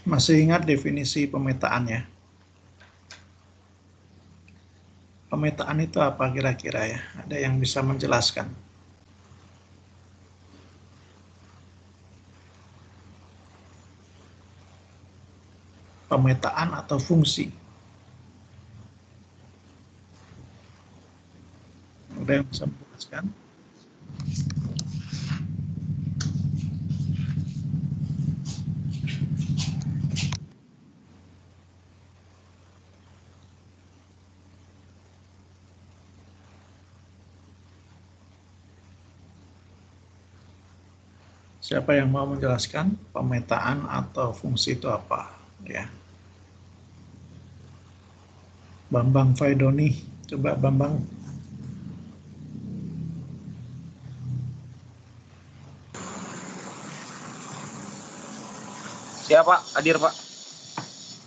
Masih ingat definisi pemetaan ya? Pemetaan itu apa kira-kira ya? Ada yang bisa menjelaskan? Pemetaan atau fungsi? Ada yang bisa menjelaskan? Siapa yang mau menjelaskan pemetaan atau fungsi itu apa? Ya, Bambang Faidoni, coba Bambang. Siap Pak, hadir Pak.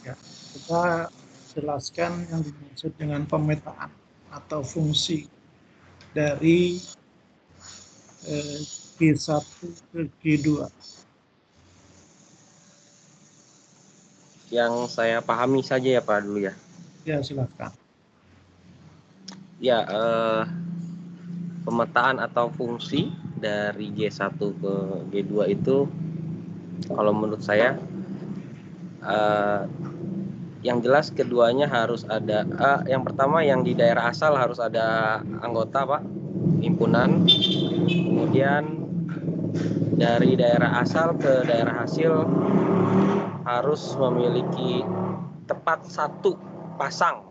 Ya, kita jelaskan yang dimaksud dengan pemetaan atau fungsi dari G1 ke G2. Yang saya pahami saja ya Pak dulu ya. Ya, silakan. Ya, pemetaan atau fungsi dari G1 ke G2 itu kalau menurut saya yang jelas keduanya harus ada, yang pertama yang di daerah asal harus ada anggota Pak, himpunan. Kemudian dari daerah asal ke daerah hasil harus memiliki tepat satu pasang.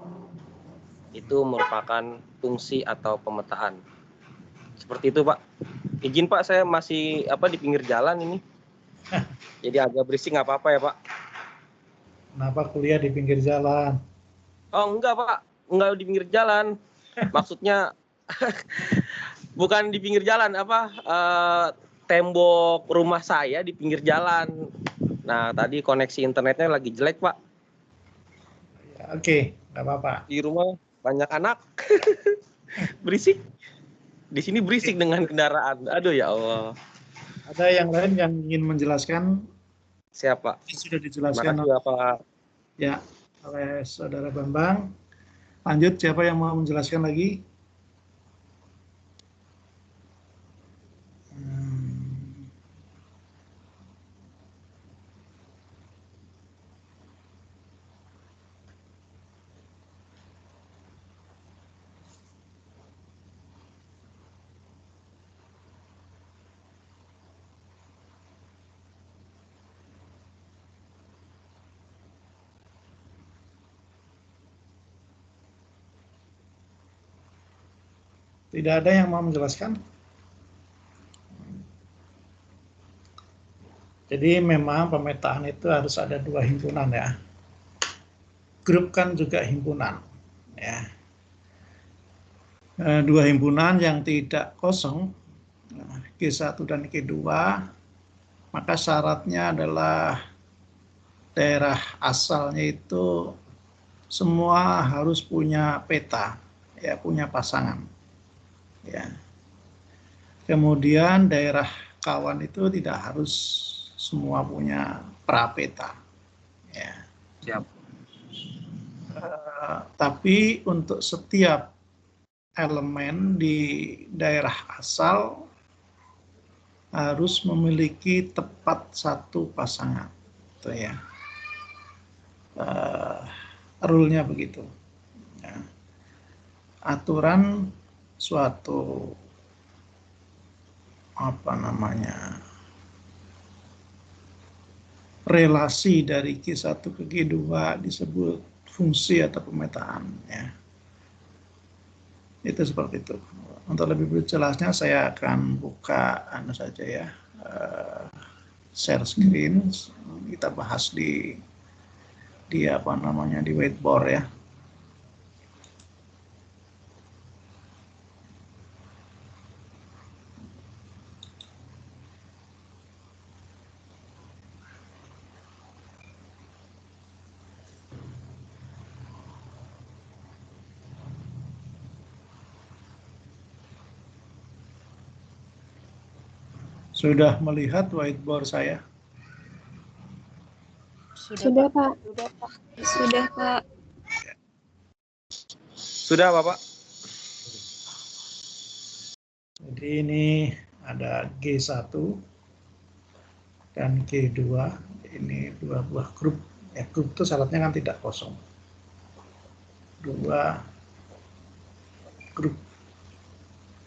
Itu merupakan fungsi atau pemetaan. Seperti itu Pak. Izin Pak, saya masih di pinggir jalan ini. Jadi agak berisik, nggak apa-apa ya Pak? Kenapa kuliah di pinggir jalan? Oh enggak Pak, enggak di pinggir jalan. Maksudnya bukan di pinggir jalan, tembok rumah saya di pinggir jalan. Nah tadi koneksi internetnya lagi jelek Pak. Ya, oke, nggak apa-apa. Di rumah banyak anak, berisik. Di sini berisik dengan kendaraan. Aduh ya Allah. Ada yang lain yang ingin menjelaskan? Siapa? Sudah Terima dijelaskan kasih Bapak. ya oleh Saudara Bambang. Lanjut, siapa yang mau menjelaskan lagi? Tidak ada yang mau menjelaskan? Jadi memang pemetaan itu harus ada dua himpunan ya. Grup kan juga himpunan ya. Dua himpunan yang tidak kosong, G1 dan G2, maka syaratnya adalah daerah asalnya itu semua harus punya peta, ya, punya pasangan. Ya. Kemudian daerah kawan itu tidak harus semua punya prapeta. Ya. Siap. Tapi untuk setiap elemen di daerah asal harus memiliki tepat satu pasangan. Itu ya. Rule-nya begitu. Ya. Aturan suatu relasi dari G1 ke G2 disebut fungsi atau pemetaan ya. Itu seperti itu. Untuk lebih jelasnya saya akan buka saja ya, share screen, kita bahas di whiteboard ya. Sudah melihat whiteboard saya? Sudah, Pak. Sudah, Pak. Sudah, Bapak? Jadi ini ada G1 dan G2. Ini dua buah grup. Ya, grup itu syaratnya kan tidak kosong. Dua grup.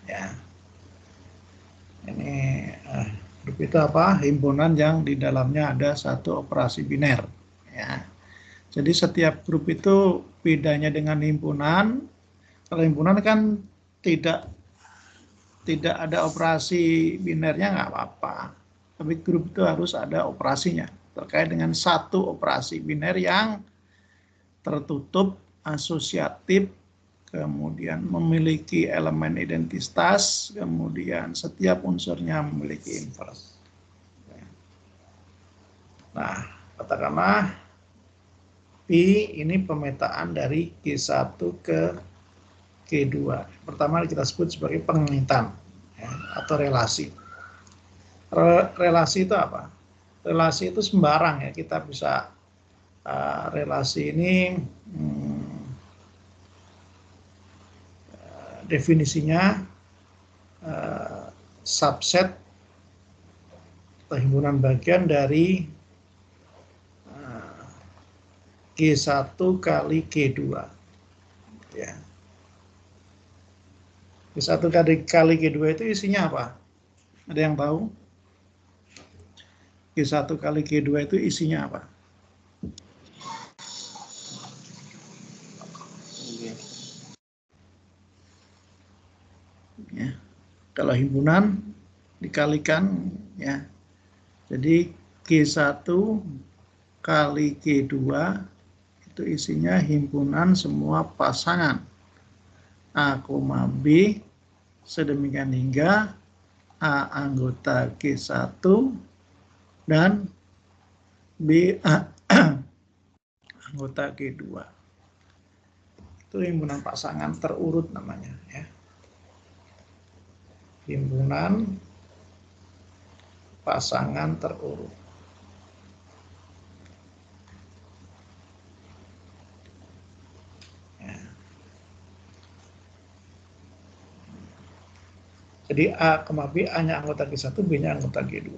Ya. Ini grup itu apa? Himpunan yang di dalamnya ada satu operasi biner. Ya. Jadi setiap grup itu bedanya dengan himpunan. Kalau himpunan kan tidak ada operasi binernya, nggak apa-apa. Tapi grup itu harus ada operasinya. Terkait dengan satu operasi biner yang tertutup, asosiatif, kemudian memiliki elemen identitas, kemudian setiap unsurnya memiliki inverse. Nah, katakanlah P ini pemetaan dari G1 ke G2. Pertama kita sebut sebagai pengingitan ya, atau relasi. Relasi itu apa? Relasi itu sembarang ya, kita bisa relasi ini definisinya subset atau himpunan bagian dari G1 kali G2 ya. G1 kali G2 itu isinya apa? Ada yang tahu? G1 kali G2 itu isinya apa? Ya. Kalau himpunan dikalikan ya. Jadi G1 kali G2 itu isinya himpunan semua pasangan A, B sedemikian hingga A anggota G1 dan B anggota G2. Itu himpunan pasangan terurut namanya ya. Himpunan pasangan terurut. Ya. Jadi A, B, A-nya anggota G1, B-nya anggota G2.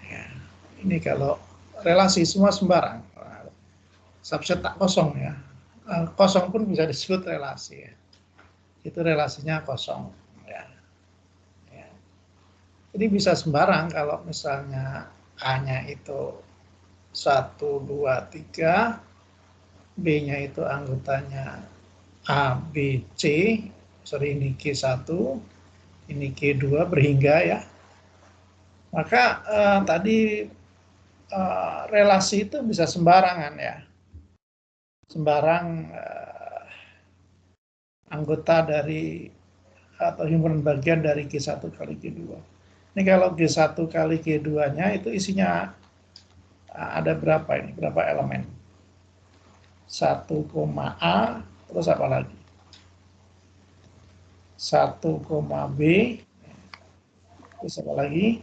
Ya. Ini kalau relasi semua sembarang. Subset tak kosong ya. Kosong pun bisa disebut relasi ya. Itu relasinya kosong ya. Ya. Jadi bisa sembarang kalau misalnya A-nya itu 1, 2, 3, B-nya itu anggotanya A, B, C, sorry ini G1, ini G2 berhingga ya. Maka tadi relasi itu bisa sembarangan ya. Sembarang anggota dari atau himpunan bagian dari G1 kali G2. Ini kalau G1 kali G2-nya itu isinya ada berapa ini? Berapa elemen? 1, A, terus apa lagi? 1, B, terus apa lagi?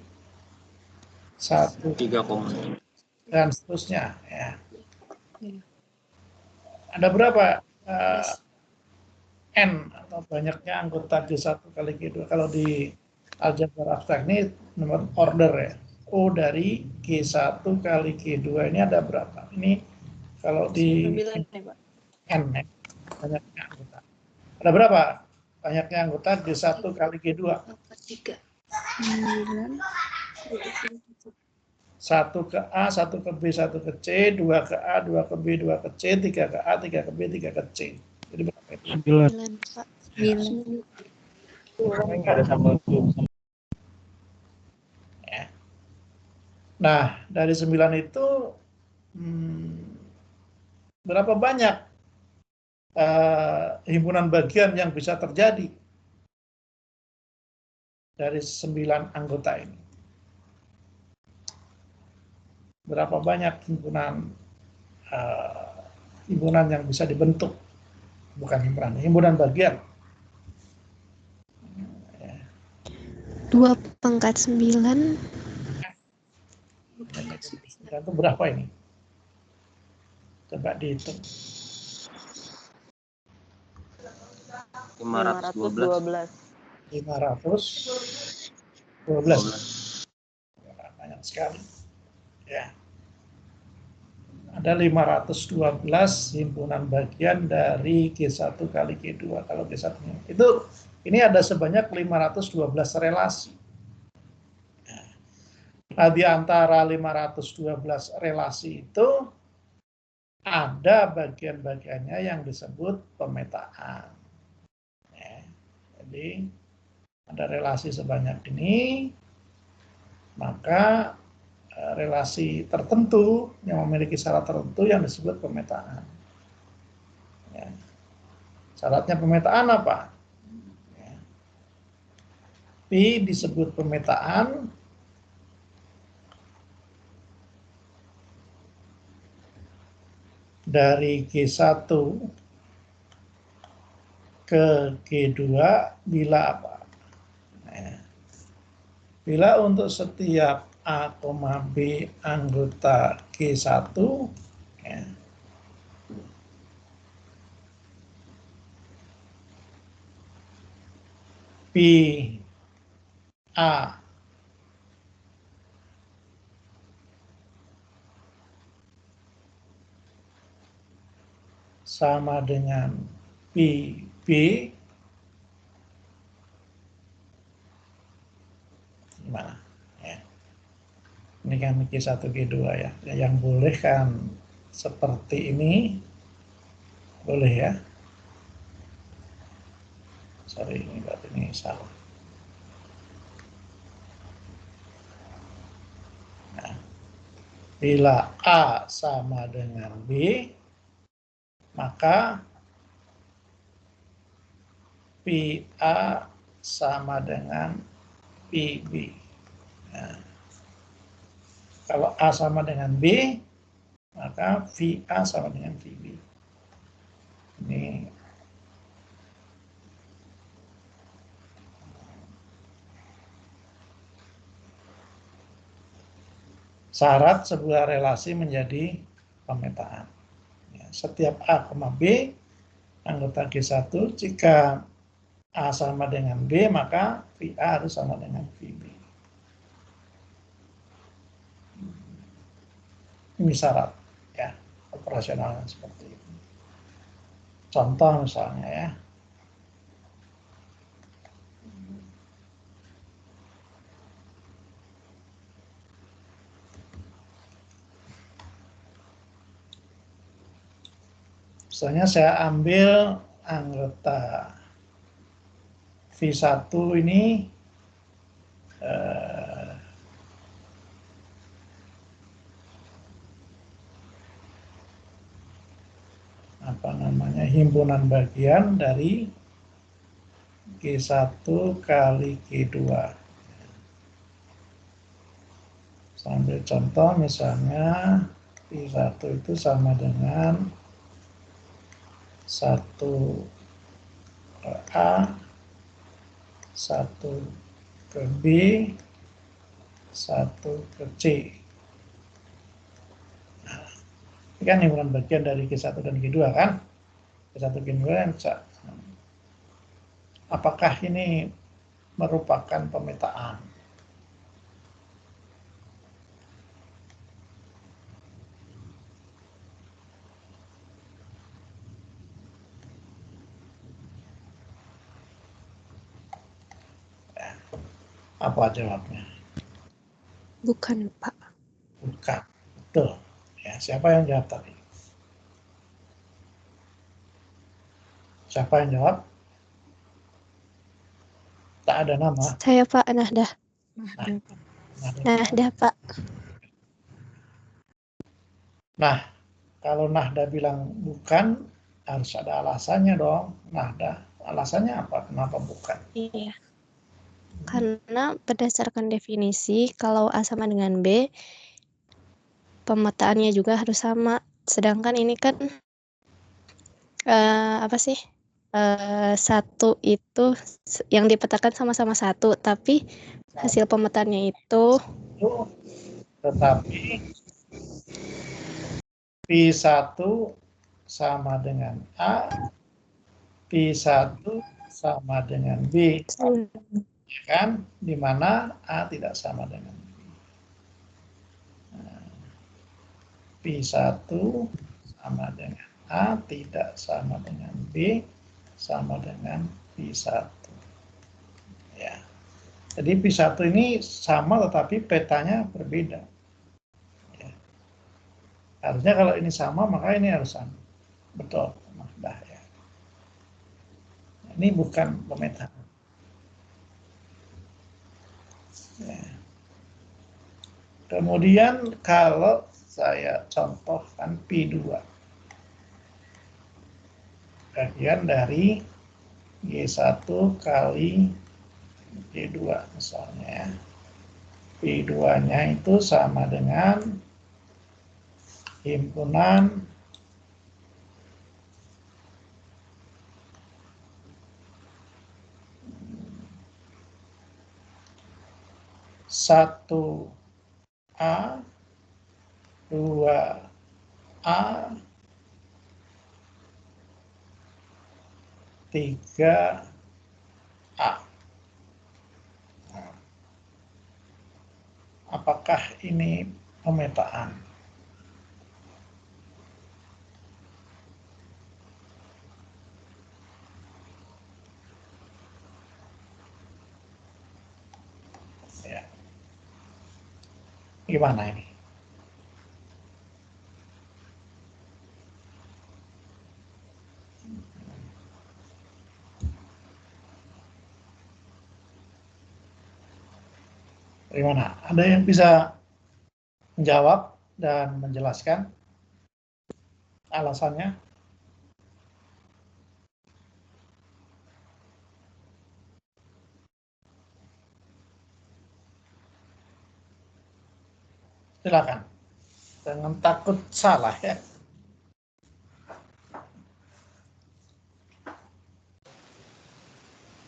1, 3, dan seterusnya ya. Ada berapa N atau banyaknya anggota G1 kali G2? Kalau di aljabar abstrak ini nomor order ya. O dari G1 kali G2 ini ada berapa? Ini kalau di N ya, banyaknya anggota. Ada berapa banyaknya anggota G1 kali G2? 3. 1 ke A, 1 ke B, 1 ke C, 2 ke A, 2 ke B, 2 ke C, 3 ke A, 3 ke B, 3 ke C. Jadi berapa itu? 9, Pak. 9. ada sama Ya. Nah, dari 9 itu berapa banyak himpunan bagian yang bisa terjadi dari 9 anggota ini? Berapa banyak himpunan yang bisa dibentuk? Bukan himpunan bagian. 2/9. Itu berapa ini? Coba dihitung. 512. 512. Banyak sekali. Ya. Ada 512 himpunan bagian dari G1 kali G2. Kalau G1 itu ini ada sebanyak 512 relasi. Nah, di antara 512 relasi itu ada bagian-bagiannya yang disebut pemetaan. Ya, jadi ada relasi sebanyak ini, maka relasi tertentu yang memiliki syarat tertentu yang disebut pemetaan. Ya. Syaratnya pemetaan apa? Ya. Pi disebut pemetaan dari G1 ke G2 bila apa? Ya. Bila untuk setiap A, B anggota G1 ya, P A sama dengan P B, gimana? Ya. Ini kan G1, G2 ya. Yang boleh kan seperti ini, boleh ya. Sorry, ini berarti ini salah. Nah, bila A sama dengan B, maka PA sama dengan PB. Nah, kalau A sama dengan B, maka VA sama dengan VB. Ini syarat sebuah relasi menjadi pemetaan. Ya, setiap A, B anggota G1, jika A sama dengan B, maka VA harus sama dengan VB. Ini syarat ya operasionalnya seperti itu. Contoh misalnya ya. Misalnya saya ambil anggota V1 ini himpunan bagian dari G1 kali G2. Sambil contoh misalnya V1 itu sama dengan 1 ke A, 1 ke B, 1 ke C. Nah, ini kan himpunan bagian dari G1 dan G2 kan? G1 G2 apakah ini merupakan pemetaan? Apa jawabnya? Bukan, Pak. Bukan. Betul. Ya, siapa yang jawab tadi? Siapa yang jawab? Tak ada nama. Saya, Pak. Nahdah. Nahdah, Pak. Nah, kalau Nahda bilang bukan, harus ada alasannya dong. Nahda, alasannya apa? Kenapa bukan? Iya. Karena berdasarkan definisi, kalau A sama dengan B, pemetaannya juga harus sama. Sedangkan ini kan satu itu yang dipetakan sama-sama satu, tapi hasil pemetaannya itu Tetapi P1 sama dengan A, P1 sama dengan B, ya kan? Di mana A tidak sama dengan B. Nah, P1 sama dengan A tidak sama dengan B, sama dengan P1. Ya. Jadi P1 ini sama tetapi petanya berbeda. Ya. Harusnya kalau ini sama maka ini harus sama. Betul. Nah, ya. Ini bukan pemetaan. Ya. Kemudian kalau saya contohkan P2, bagian dari G1 kali P2 misalnya. P2-nya itu sama dengan himpunan satu A, 2A, 3A. Apakah ini pemetaan? Ya. Gimana ini? Gimana? Ada yang bisa menjawab dan menjelaskan alasannya? Silakan. Jangan takut salah ya.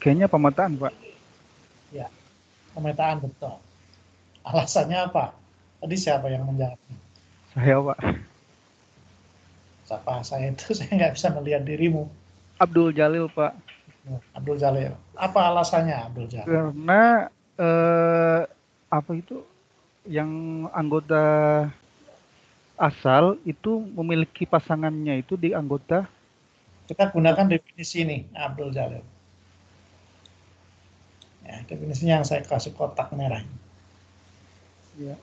Kayaknya pemetaan, Pak. Ya, pemetaan betul. Alasannya apa? Tadi siapa yang menjawab? Saya, Pak. Siapa? Saya itu saya nggak bisa melihat dirimu. Abdul Jalil, Pak. Abdul Jalil. Apa alasannya Abdul Jalil? Karena apa itu yang anggota asal itu memiliki pasangannya itu di anggota. Kita gunakan definisi ini, Abdul Jalil. Ya, definisinya yang saya kasih kotak merah. Ya.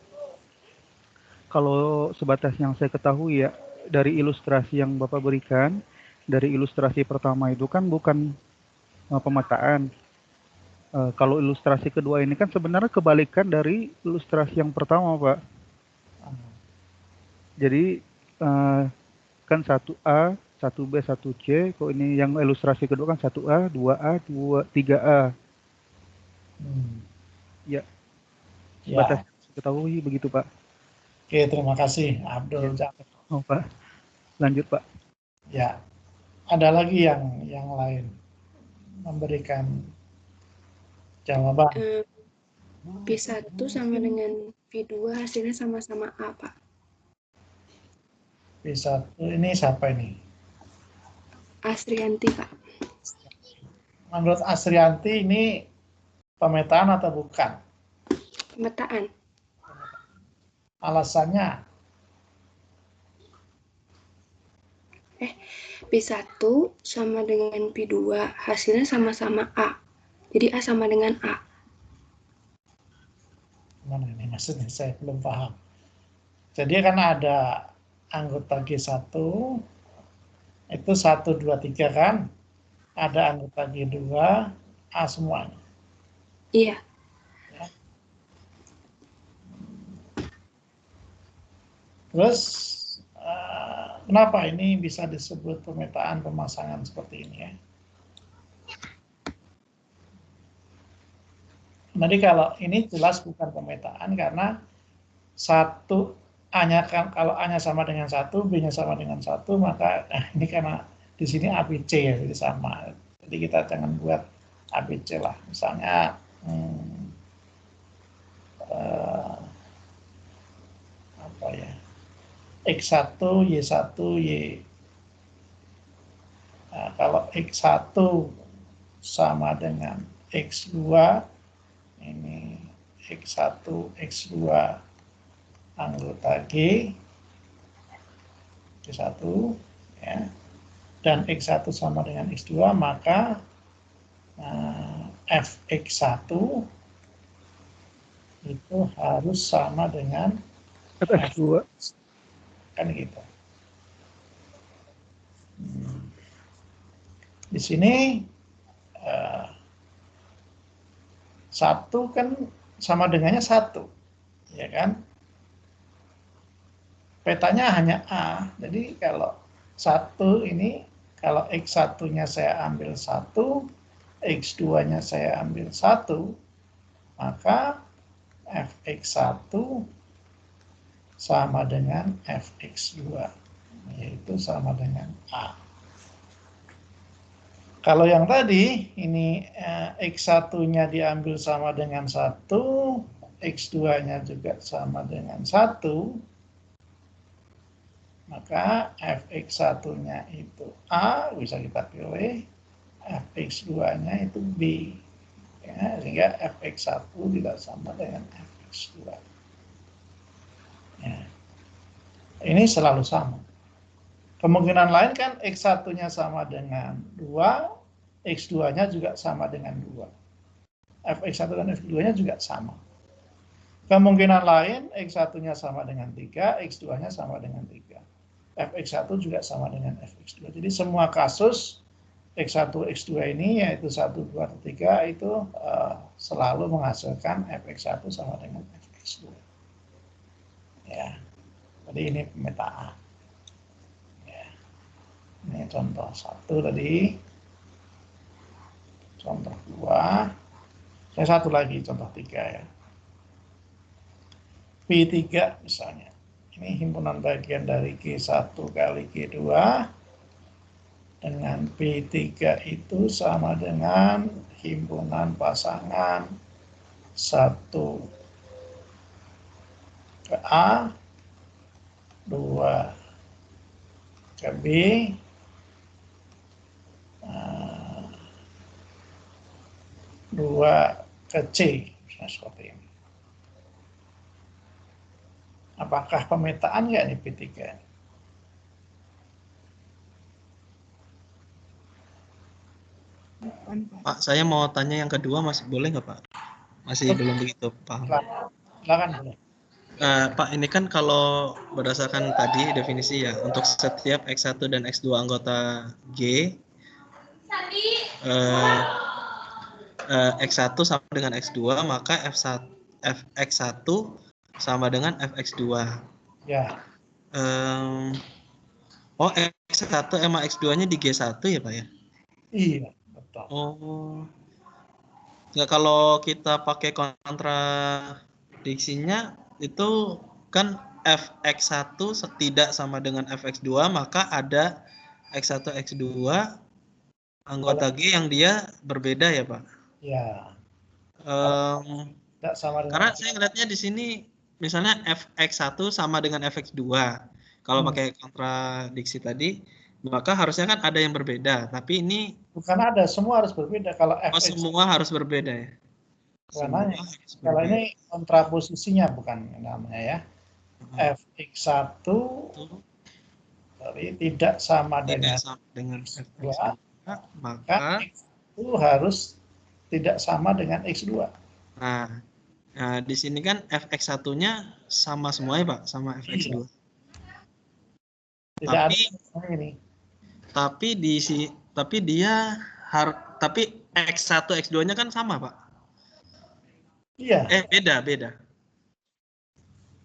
Kalau sebatas yang saya ketahui ya, dari ilustrasi yang Bapak berikan, dari ilustrasi pertama itu kan bukan pemetaan. Kalau ilustrasi kedua ini kan sebenarnya kebalikan dari ilustrasi yang pertama, Pak. Jadi kan 1A, 1B, 1C, kok ini yang ilustrasi kedua kan 1A, 2A, 3A. Ya, sebatas ketahui begitu, Pak. Oke, terima kasih Abdul Jalil. Oh, Pak. Lanjut, Pak. Ya, ada lagi yang lain memberikan jawaban. P1 sama dengan P2 hasilnya sama-sama A, Pak. P1 ini siapa ini? Asrianti, Pak. Menurut Asrianti ini pemetaan atau bukan? Pemetaan. Alasannya? P1 sama dengan P2 hasilnya sama-sama A. Jadi A sama dengan A. Mana ini maksudnya? Saya belum paham. Jadi kan ada anggota G1 itu 1, 2, 3 kan? Ada anggota G2 A semuanya. Iya. Ya. Terus kenapa ini bisa disebut pemetaan pemasangan seperti ini ya? Jadi kalau ini jelas bukan pemetaan karena satu A-nya kan, kalau A-nya sama dengan 1, B-nya sama dengan 1, maka ini karena di sini ABC ya, jadi sama. Jadi kita jangan buat ABC lah. Misalnya apa ya? X1, Y1, Y. Nah, kalau X1 sama dengan X2, ini X1, X2 anggota G, G1, ya, dan X1 sama dengan X2, maka Fx1 itu harus sama dengan FX2. kan gitu. Di sini satu kan sama dengannya 1, ya kan? Petanya hanya A, jadi kalau 1 ini, kalau X1-nya saya ambil 1, X2-nya saya ambil 1, maka Fx1 sama dengan Fx2, yaitu sama dengan A. Kalau yang tadi, ini X1-nya diambil sama dengan 1, X2-nya juga sama dengan 1, maka Fx1-nya itu A, bisa kita pilih, Fx2-nya itu B. Ya, sehingga Fx1 tidak sama dengan Fx2. Ya. Ini selalu sama. Kemungkinan lain kan X1-nya sama dengan 2, X2-nya juga sama dengan 2. Fx1 dan Fx2-nya juga sama. Kemungkinan lain X1-nya sama dengan 3, X2-nya sama dengan 3. Fx1 juga sama dengan Fx2. Jadi semua kasus X1, X2 ini yaitu 1, 2, 3 itu selalu menghasilkan Fx1 sama dengan Fx2. Ya. Jadi ini pemetaan. Ya. Ini contoh 1 tadi. Contoh 2. Saya satu lagi contoh 3 ya. P3 misalnya. Ini himpunan bagian dari G1 kali G2 dengan P3 itu sama dengan himpunan pasangan 1 ke A, 2 ke B, 2 ke C, misalnya seperti ini. Apakah pemetaan nggak nih P3? Pak, saya mau tanya yang kedua, masih boleh nggak Pak? Masih belum begitu paham. Silakan boleh. Pak, ini kan kalau berdasarkan tadi definisi ya, untuk setiap X1 dan X2 anggota G, X1 sama dengan X2, maka Fx1 sama dengan Fx2. Ya. X1 sama X2-nya di G1 ya Pak ya? Iya, betul. Oh. Ya kalau kita pakai kontradiksinya itu kan Fx1 tidak sama dengan Fx2, maka ada X1, X2 anggota G yang dia berbeda ya Pak? Ya. Tidak sama dengan karena saya ngeliatnya di sini misalnya Fx1 sama dengan Fx2. Kalau pakai kontradiksi tadi, maka harusnya kan ada yang berbeda. Tapi ini bukan ada, semua harus berbeda. Kalau Fx semua harus berbeda ya. Kalau ini kontraposisinya bukan namanya ya. Fx1 tidak sama dengan X2, maka X1 harus tidak sama dengan X2. Nah, di sini kan Fx1-nya sama semua ya Pak, sama Fx2. Tidak ada ini. Tapi X1, X2-nya kan sama Pak. Iya. Beda.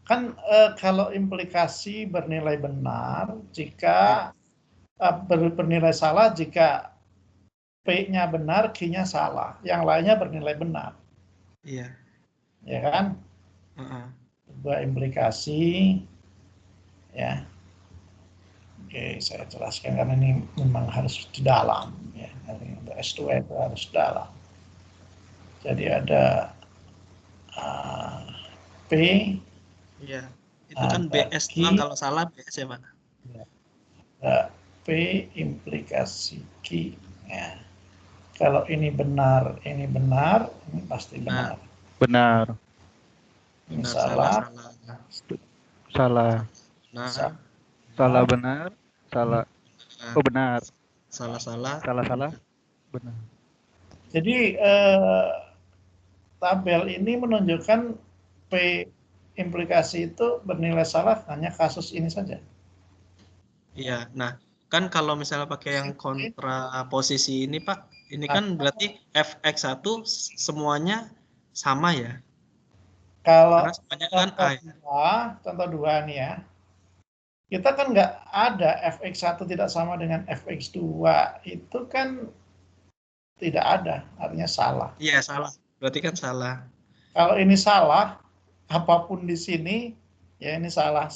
Kan kalau implikasi bernilai benar jika bernilai salah jika P-nya benar, Q-nya salah. Yang lainnya bernilai benar. Iya. Ya kan? Sebuah implikasi. Ya. Oke, saya jelaskan karena ini memang harus di dalam. Ya. Untuk S2 itu harus dalam. Jadi ada P, iya. Itu kan BS Q, doang, kalau salah BS ya Pak. P implikasi Q. Ya. Kalau ini benar, ini pasti benar. Benar. Ini Benar, salah, Salah. Nah, Salah benar. Salah. Oh benar. salah. Salah. Benar. Jadi tabel ini menunjukkan P implikasi itu bernilai salah hanya kasus ini saja. Iya, nah kan kalau misalnya pakai yang kontraposisi ini Pak, ini kan berarti fx1 semuanya sama ya? Kalau Karena semuanya kan A ya. contoh 2 nih ya, kita kan nggak ada fx1 tidak sama dengan fx2, itu kan tidak ada, artinya salah. Iya, salah. Berarti kan salah. Kalau ini salah, apapun di sini, ya ini salah,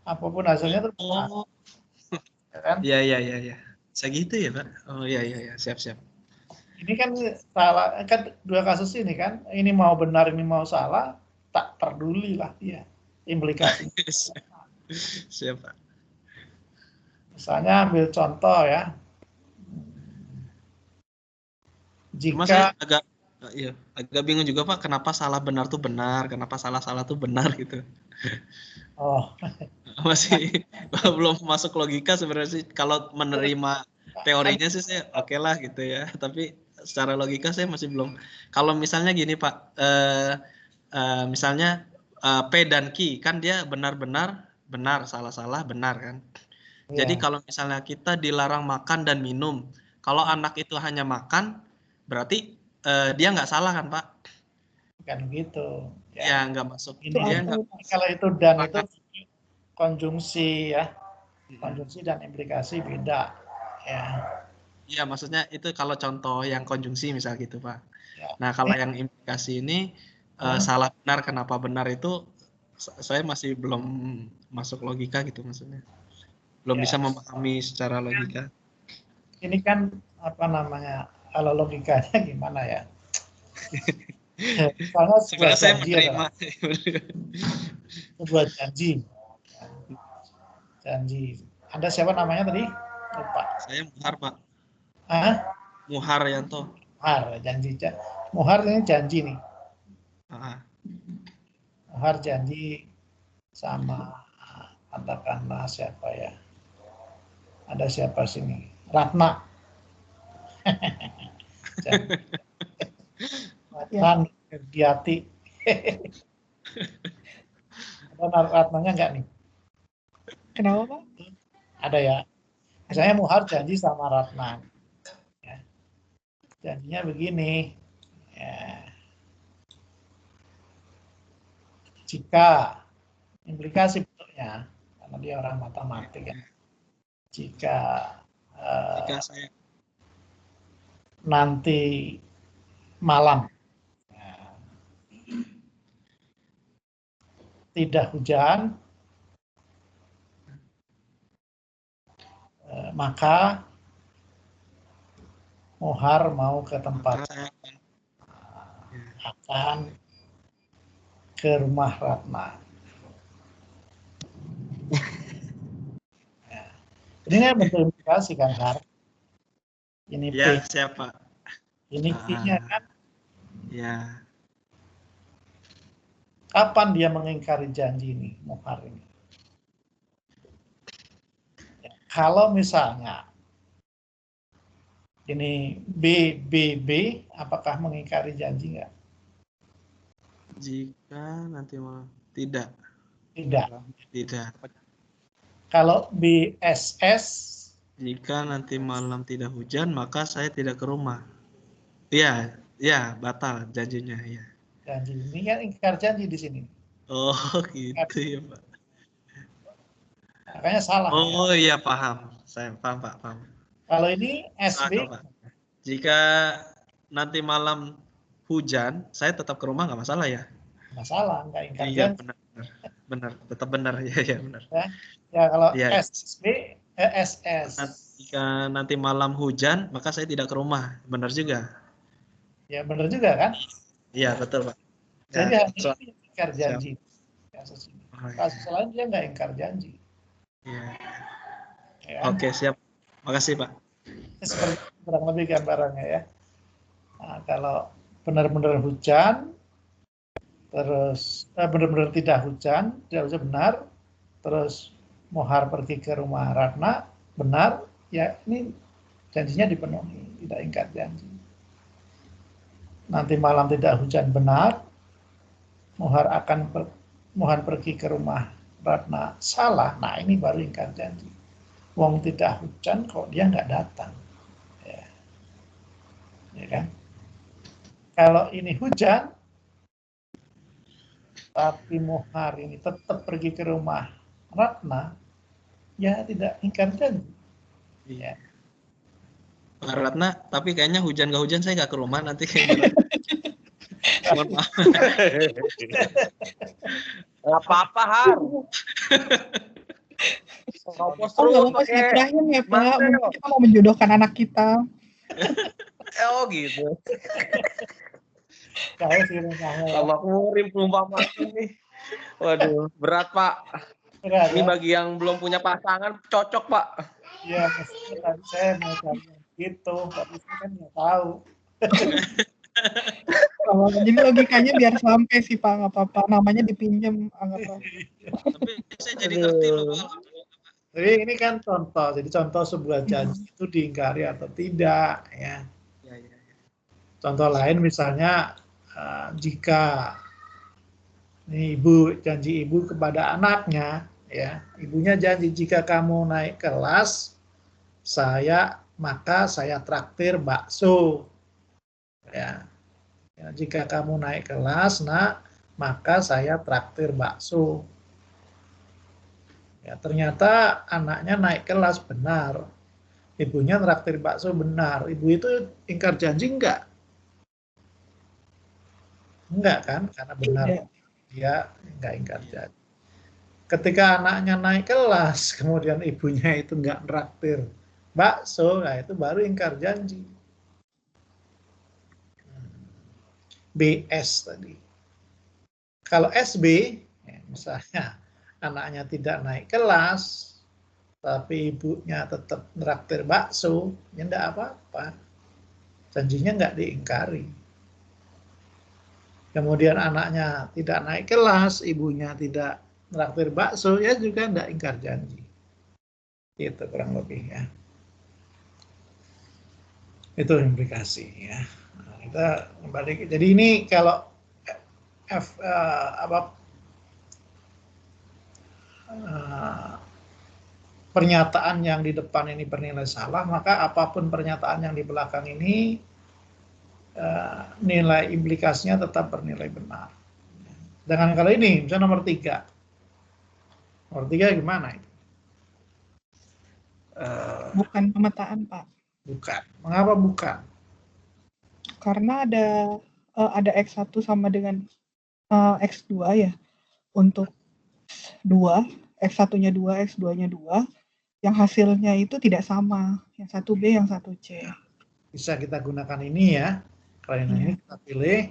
apapun hasilnya itu benar. Oh, Ya kan? iya. Segitu ya Pak? Oh iya, siap. Ini kan salah, kan 2 kasus ini kan, ini mau benar, ini mau salah, tak peduli lah dia implikasinya. Siap Pak. Misalnya ambil contoh ya, Cuma saya jika agak bingung juga Pak, kenapa salah benar tuh benar, kenapa salah tuh benar gitu. Masih belum masuk logika sebenarnya sih. Kalau menerima teorinya sih saya oke lah gitu ya. Tapi secara logika saya masih belum. Kalau misalnya gini Pak, misalnya P dan Q kan dia benar-benar benar, salah-salah benar kan. Jadi kalau misalnya kita dilarang makan dan minum, kalau anak itu hanya makan, berarti dia nggak salah kan Pak? kan gitu. Ya nggak masuk. Ini Dia nggak. kalau itu dan itu konjungsi ya, konjungsi dan implikasi beda ya. Iya, maksudnya itu kalau contoh yang konjungsi misal gitu Pak. Ya. Nah kalau yang implikasi ini salah benar kenapa benar itu saya masih belum masuk logika gitu maksudnya. Belum bisa memahami secara logika. Ini kan apa namanya, kalau logikanya gimana ya? Sebenarnya saya menerima sebuah janji. Anda siapa namanya tadi? Lupa. Saya Muhar Pak. Muhar Yanto. Muhar ini janji nih. Ah. Muhar janji sama katakanlah siapa ya? Ada siapa sini? Ratna. Ratna Diati. Ada Ratnanya enggak nih? Kenapa Pak? Ada ya. Misalnya Muhar janji sama Ratna. Ya. Janjinya begini. Ya. Jika implikasi bentuknya, karena dia orang matematik ya. Jika saya nanti malam tidak hujan, maka Muhar mau ke tempat akan ke rumah Ratna. Ya. Ini kan bentuk implikasi kan, Har? Ini ya, P. siapa? Ini Q-nya kan. Ya. Kapan dia mengingkari janji ini, Muhar ini? Ya, kalau misalnya ini B, apakah mengingkari janji nggak? Jika nanti malam tidak. Kalau BSS, jika nanti malam tidak hujan, maka saya tidak ke rumah. Iya, batal janjinya ya. Janji ini kan ingkar janji di sini. Oh, gitu ya Pak. Makanya salah. Oh iya, paham. Saya paham Pak, paham. Kalau ini SB, jika nanti malam hujan, saya tetap ke rumah nggak masalah ya? Masalah, nggak ingkar iya, janji. Benar, tetap benar ya benar. Ya kalau ya. SB, SS. Jika nanti malam hujan, maka saya tidak ke rumah, benar juga. Ya benar juga kan? Iya betul Pak. Jadi hanya ini ingkar janji. Kasus lain dia nggak ingkar janji. Iya. Ya kan? Oke, siap. Makasih, Pak. Seperti kurang lebih gambarannya ya. Nah, kalau benar-benar hujan, terus benar-benar tidak hujan benar, terus Mohar pergi ke rumah Ratna, benar, ya ini janjinya dipenuhi, tidak ingkar janji. Nanti malam tidak hujan, benar, Mohar pergi ke rumah Ratna, salah, nah ini baru ingkar janji. Wong tidak hujan kok dia nggak datang. Ya kan? Kalau ini hujan, tapi Mohar ini tetap pergi ke rumah Ratna, ya tidak ingkar janji. Ya. Pak Ratna, tapi kayaknya hujan nggak hujan saya nggak ke rumah nanti kayaknya. Mohon maaf. Nggak apa-apa, Har. Propos terus Nggak apa-apa pakai silaturahim ya Pak. Marcel. Mungkin kita mau menjodohkan anak kita. Oh gitu. Jauh sih rumahnya. Tambah murim perumpamaan ini. Waduh, berat Pak. Berat, Ini ya? bagi yang belum punya pasangan cocok Pak. Iya, maksudnya tadi saya mau cari yang gitu, tapi saya kan nggak tahu. Jadi logikanya biar sampai sih Pak, nggak apa-apa. Namanya dipinjam, nggak apa-apa. Tapi saya jadi ngerti loh, Pak. Jadi ini kan contoh, jadi contoh sebuah janji itu diingkari atau tidak, ya. Ya, ya, ya. Contoh lain misalnya jika ini janji ibu kepada anaknya, ya, ibunya janji jika kamu naik kelas, maka saya traktir bakso, ya. Ya, jika kamu naik kelas, nak, maka saya traktir bakso. Ya, ternyata anaknya naik kelas, benar. Ibunya traktir bakso, benar. Ibu itu ingkar janji enggak? Enggak kan? Karena benar. Dia enggak ingkar janji. Ketika anaknya naik kelas, kemudian ibunya itu enggak traktir bakso, nah itu baru ingkar janji. BS tadi. Kalau SB, ya, misalnya anaknya tidak naik kelas, tapi ibunya tetap traktir bakso, ya enggak apa-apa. Janjinya enggak diingkari. Kemudian anaknya tidak naik kelas, ibunya tidak traktir bakso, ya juga enggak ingkar janji. Itu kurang lebih ya. Itu implikasi ya. Nah, kita kembali. Jadi ini kalau pernyataan yang di depan ini bernilai salah, maka apapun pernyataan yang di belakang ini nilai implikasinya tetap bernilai benar. Dengan kalau ini, misalnya nomor 3. Nomor 3 gimana itu? Bukan pemetaan Pak. Bukan. Mengapa bukan? Karena ada X1 sama dengan X2 ya. Untuk 2, X1-nya 2, X2-nya 2, yang hasilnya itu tidak sama. Yang 1B, yang 1C. Bisa kita gunakan ini ya. Kalau ini kita pilih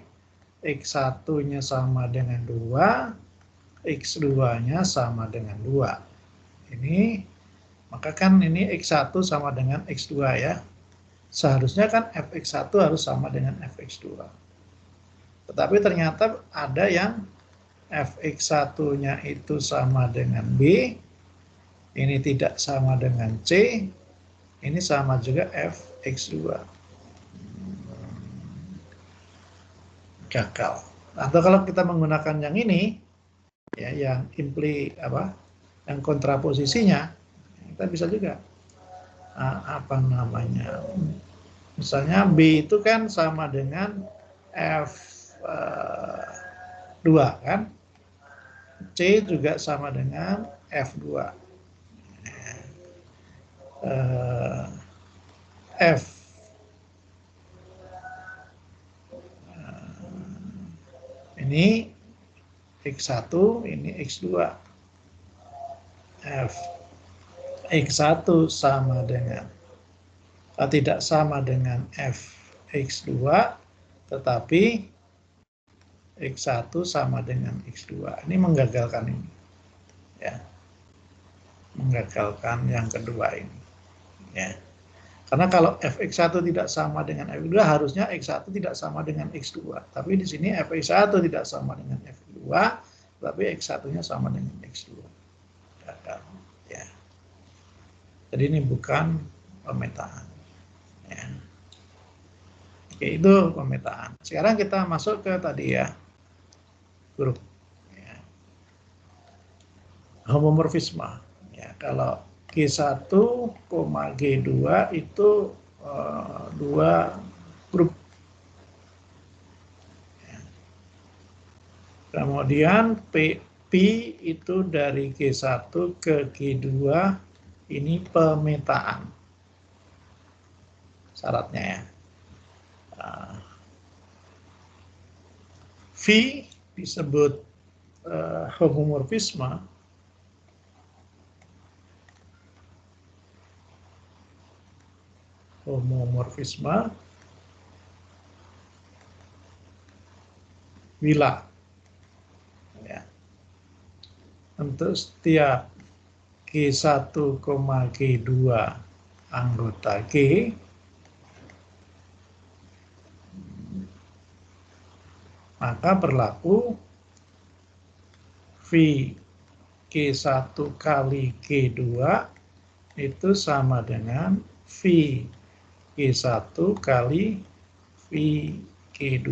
X1-nya sama dengan 2, X2-nya sama dengan 2. Ini, maka kan ini X1 sama dengan X2 ya. Seharusnya kan Fx1 harus sama dengan Fx2. Tetapi ternyata ada yang Fx1-nya itu sama dengan B, ini tidak sama dengan C, ini sama juga Fx2. Gagal. Atau kalau kita menggunakan yang ini, ya, yang yang kontraposisinya, kita bisa juga misalnya B itu kan sama dengan F2 kan, C juga sama dengan F2, F ini X1, ini X2, X1 sama dengan tidak sama dengan Fx2, tetapi X1 sama dengan X2. Ini menggagalkan ini. ya, menggagalkan yang kedua ini, ya. Karena kalau fx1 tidak sama dengan f2, harusnya x1 tidak sama dengan x2. Tapi di sini fx1 tidak sama dengan f2, tapi x1-nya sama dengan x2. Ya. Jadi ini bukan pemetaan. Ya. Oke, itu pemetaan. Sekarang kita masuk ke tadi ya, grup. Ya. Homomorfisme. Ya, kalau G1, G2 itu dua grup. Ya. Kemudian P itu dari G1 ke G2 ini pemetaan. Syaratnya ya. V disebut homomorfisme bila ya, untuk setiap G1, G2 anggota G, maka berlaku V G1 kali G2 itu sama dengan V G1 kali V G2.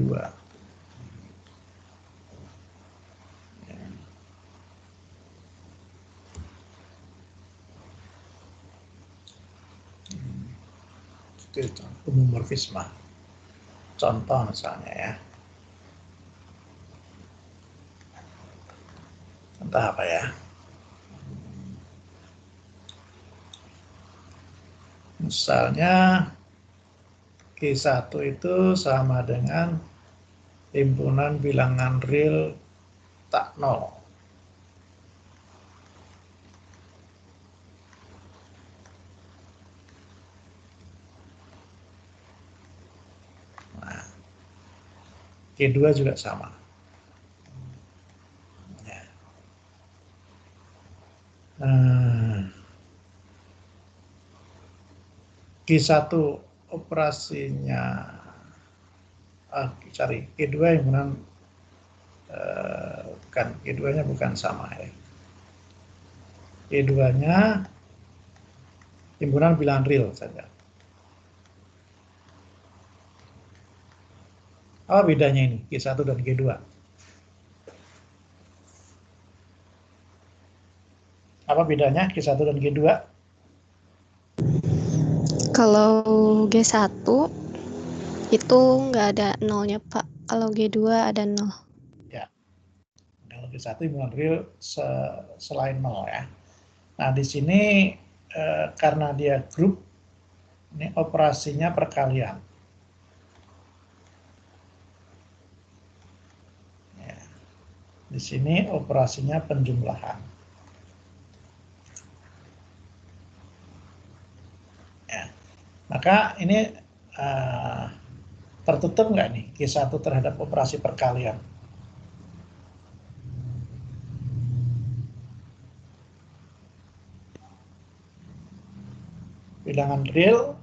Itu homomorfisme. Contoh misalnya ya. Contoh apa ya? Misalnya G1 itu sama dengan himpunan bilangan real tak nol. Nah, G2 juga sama. Ya. G1 operasinya cari G2 himpunan bukan, G2-nya bukan sama ya. G2-nya himpunan bilangan real saja. Apa bedanya ini G1 dan G2? Apa bedanya G1 dan G2? Kalau G1 itu nggak ada nolnya, Pak. Kalau G2 ada nol. Ya. Kalau G1 himpunan real selain nol ya. Nah, di sini karena dia grup, ini operasinya perkalian. Ya. Di sini operasinya penjumlahan. Ya. Maka ini tertutup nggak nih G1 terhadap operasi perkalian? Bilangan real,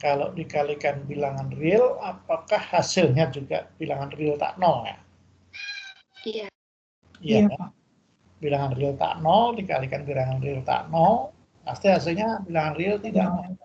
kalau dikalikan bilangan real, apakah hasilnya juga bilangan real tak nol ya? Iya. Iya, Iya, kan? Pak. Bilangan real tak nol dikalikan bilangan real tak nol, pasti hasilnya bilangan real tidak nol.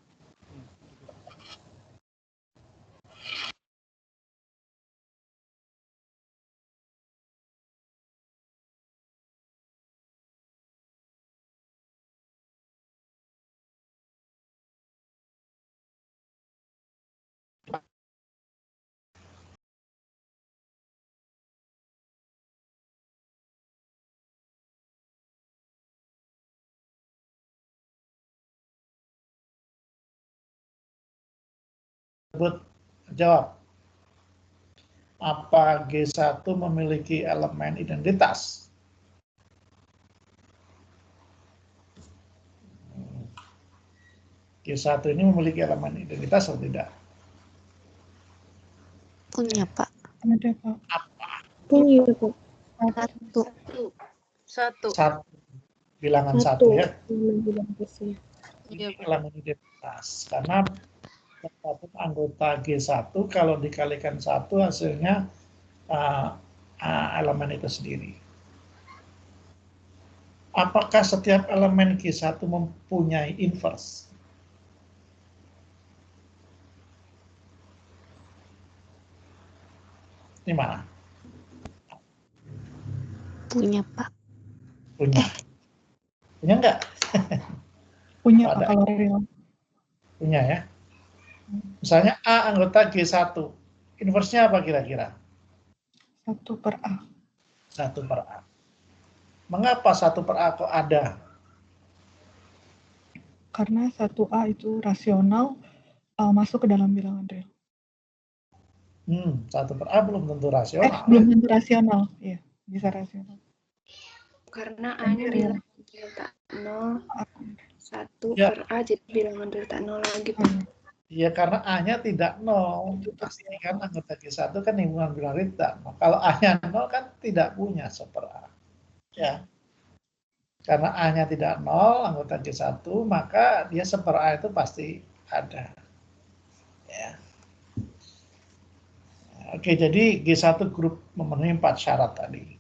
Jawab. Apa G1 memiliki elemen identitas? G1 ini memiliki elemen identitas atau tidak? Punya, Pak. Ada, Pak. Punya, Pak. Satu. Satu. Satu. bilangan satu ya. Iya, Ini Pak. elemen identitas. Karena satu anggota G1 kalau dikalikan 1 hasilnya elemen itu sendiri. Apakah setiap elemen G1 mempunyai inverse? Ini mana? Punya, Pak. Punya. Punya enggak? Punya Pak Ada. kalau real. Punya ya. Misalnya A anggota G1. Inversenya apa kira-kira? 1/A. 1/A. Mengapa 1/A kok ada? Karena 1A itu rasional masuk ke dalam bilangan real. 1/A belum tentu rasional. Belum tentu rasional. Iya, bisa rasional. Karena A-nya bilangan real tak 0, 1/A jadi bilangan real tak 0 lagi, Pak. Iya, karena A-nya tidak 0. Pasti kan anggota G1 kan himpunan bilangan real tak 0. Kalau A-nya 0 kan tidak punya 1/A. Ya. Karena A-nya tidak 0, anggota G1, maka dia 1/A itu pasti ada. Ya. Oke, jadi G1 grup memenuhi 4 syarat tadi.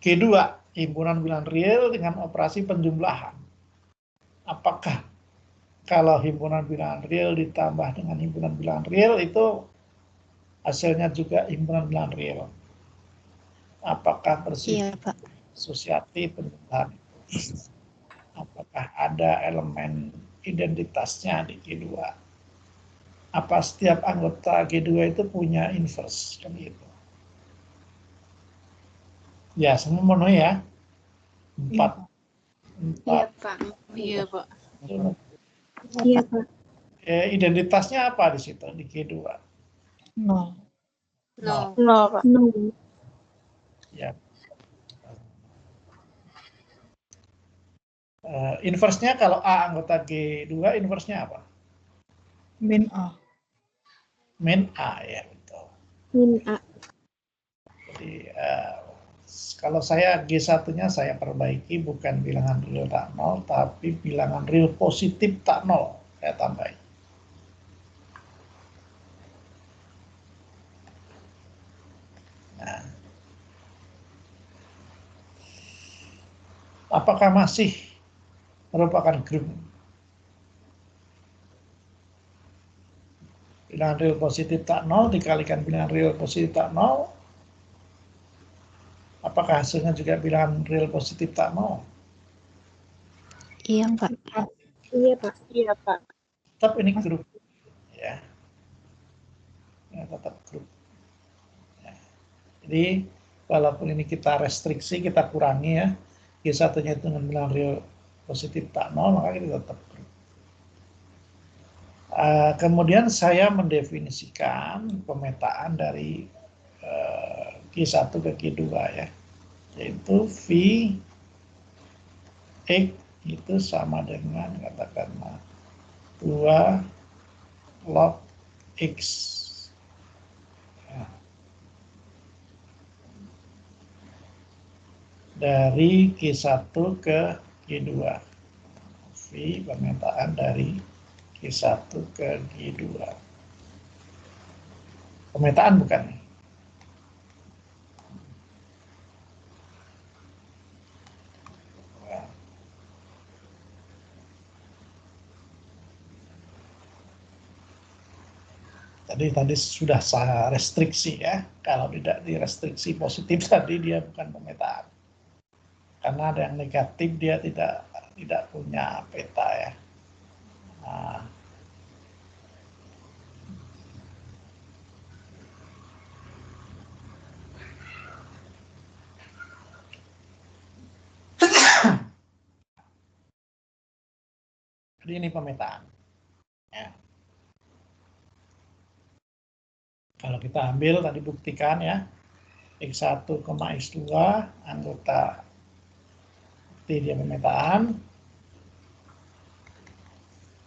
G2, himpunan bilangan real dengan operasi penjumlahan. Apakah kalau himpunan bilangan real ditambah dengan himpunan bilangan real itu hasilnya juga himpunan bilangan real? Apakah bersifat asosiatif penjumlahan itu? Apakah ada elemen identitasnya di G2? Apa setiap anggota G2 itu punya inverse? Kan gitu. Ya, semua memenuhi ya. 4. Iya, Pak. Iya, Pak. Iya, Pak. Identitasnya apa di situ di G2? 0. 0, Pak. 0. Ya. Inverse-nya kalau A anggota G2, inverse-nya apa? Min A. Min A, ya betul. Min A. Jadi kalau saya G1-nya saya perbaiki bukan bilangan real tak 0, tapi bilangan real positif tak 0. Saya tambahin. Nah. Apakah masih merupakan grup? Bilangan real positif tak 0 dikalikan bilangan real positif tak 0. Apakah hasilnya juga bilangan real positif tak 0? Iya, Pak. Iya, Pak. Iya, Pak. Tetap ini grup. Ya. Tetap grup. Ya. Jadi, walaupun ini kita restriksi, kita kurangi ya. G1-nya itu dengan bilangan real positif tak 0, maka kita tetap grup. Kemudian saya mendefinisikan pemetaan dari G1 ke G2 ya, yaitu V X itu sama dengan katakanlah 2 log X. Ya. Dari G1 ke G2. V pemetaan dari G1 ke G2. Pemetaan bukan? Tadi sudah saya restriksi ya. Kalau tidak direstriksi positif tadi dia bukan pemetaan. Karena ada yang negatif dia tidak punya peta ya. Nah. Jadi ini pemetaan. Ya. Kalau kita ambil tadi buktikan ya, X1, X2 anggota bukti dia pemetaan.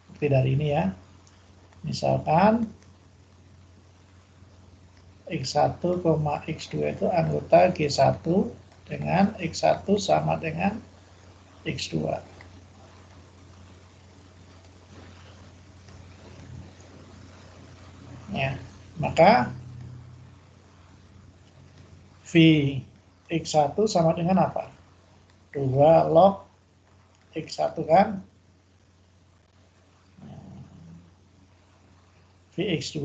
Bukti dari ini ya. Misalkan X1, X2 itu anggota G1 dengan X1 sama dengan X2. Ya, maka V X1 sama dengan apa? 2 log X1 kan? Vx2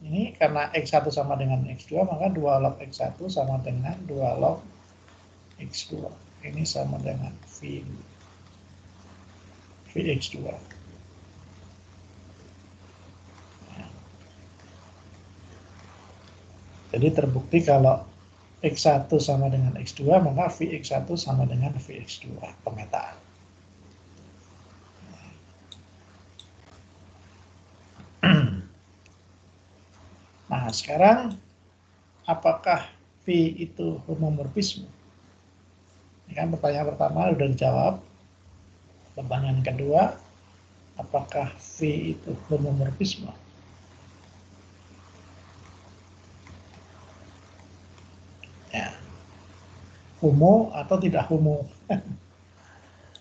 ini karena X1 sama dengan X2, maka 2 log X1 sama dengan 2 log X2. Ini sama dengan Vx2. Jadi terbukti kalau X1 sama dengan X2, maka Vx1 sama dengan Vx2 pemetaan. Nah, sekarang apakah V itu homomorfisme? Ini kan pertanyaan pertama sudah dijawab. Pertanyaan kedua, apakah V itu homomorfisme? Ya. Homo atau tidak homo?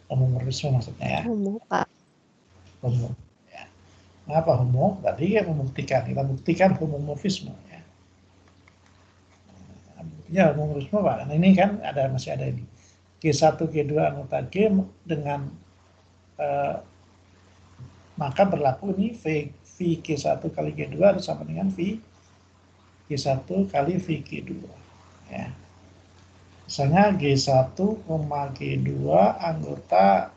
Homomorfisme maksudnya ya. Homo, Pak. Homo. Ya. Kenapa homo? Tadi kita buktikan homomorfisme. Ya. Ya, homomorfisme Pak. Nah, ini kan masih ada ini. G1, G2 anggota G dengan maka berlaku ini V G1 kali G2 harus sama dengan V G1 kali V G2. Ya. Misalnya G1, G2 anggota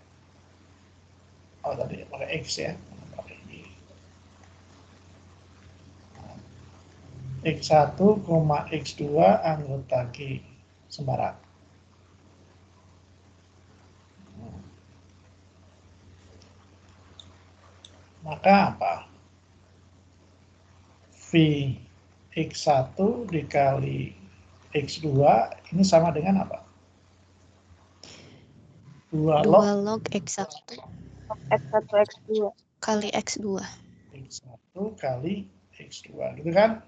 tadi pakai X ya. X1, X2 anggota G sembarang. Maka apa? V X1 dikali X2 ini sama dengan apa? 2 log X1 X1 X2 kali X2. X1 kali X2, gitu kan?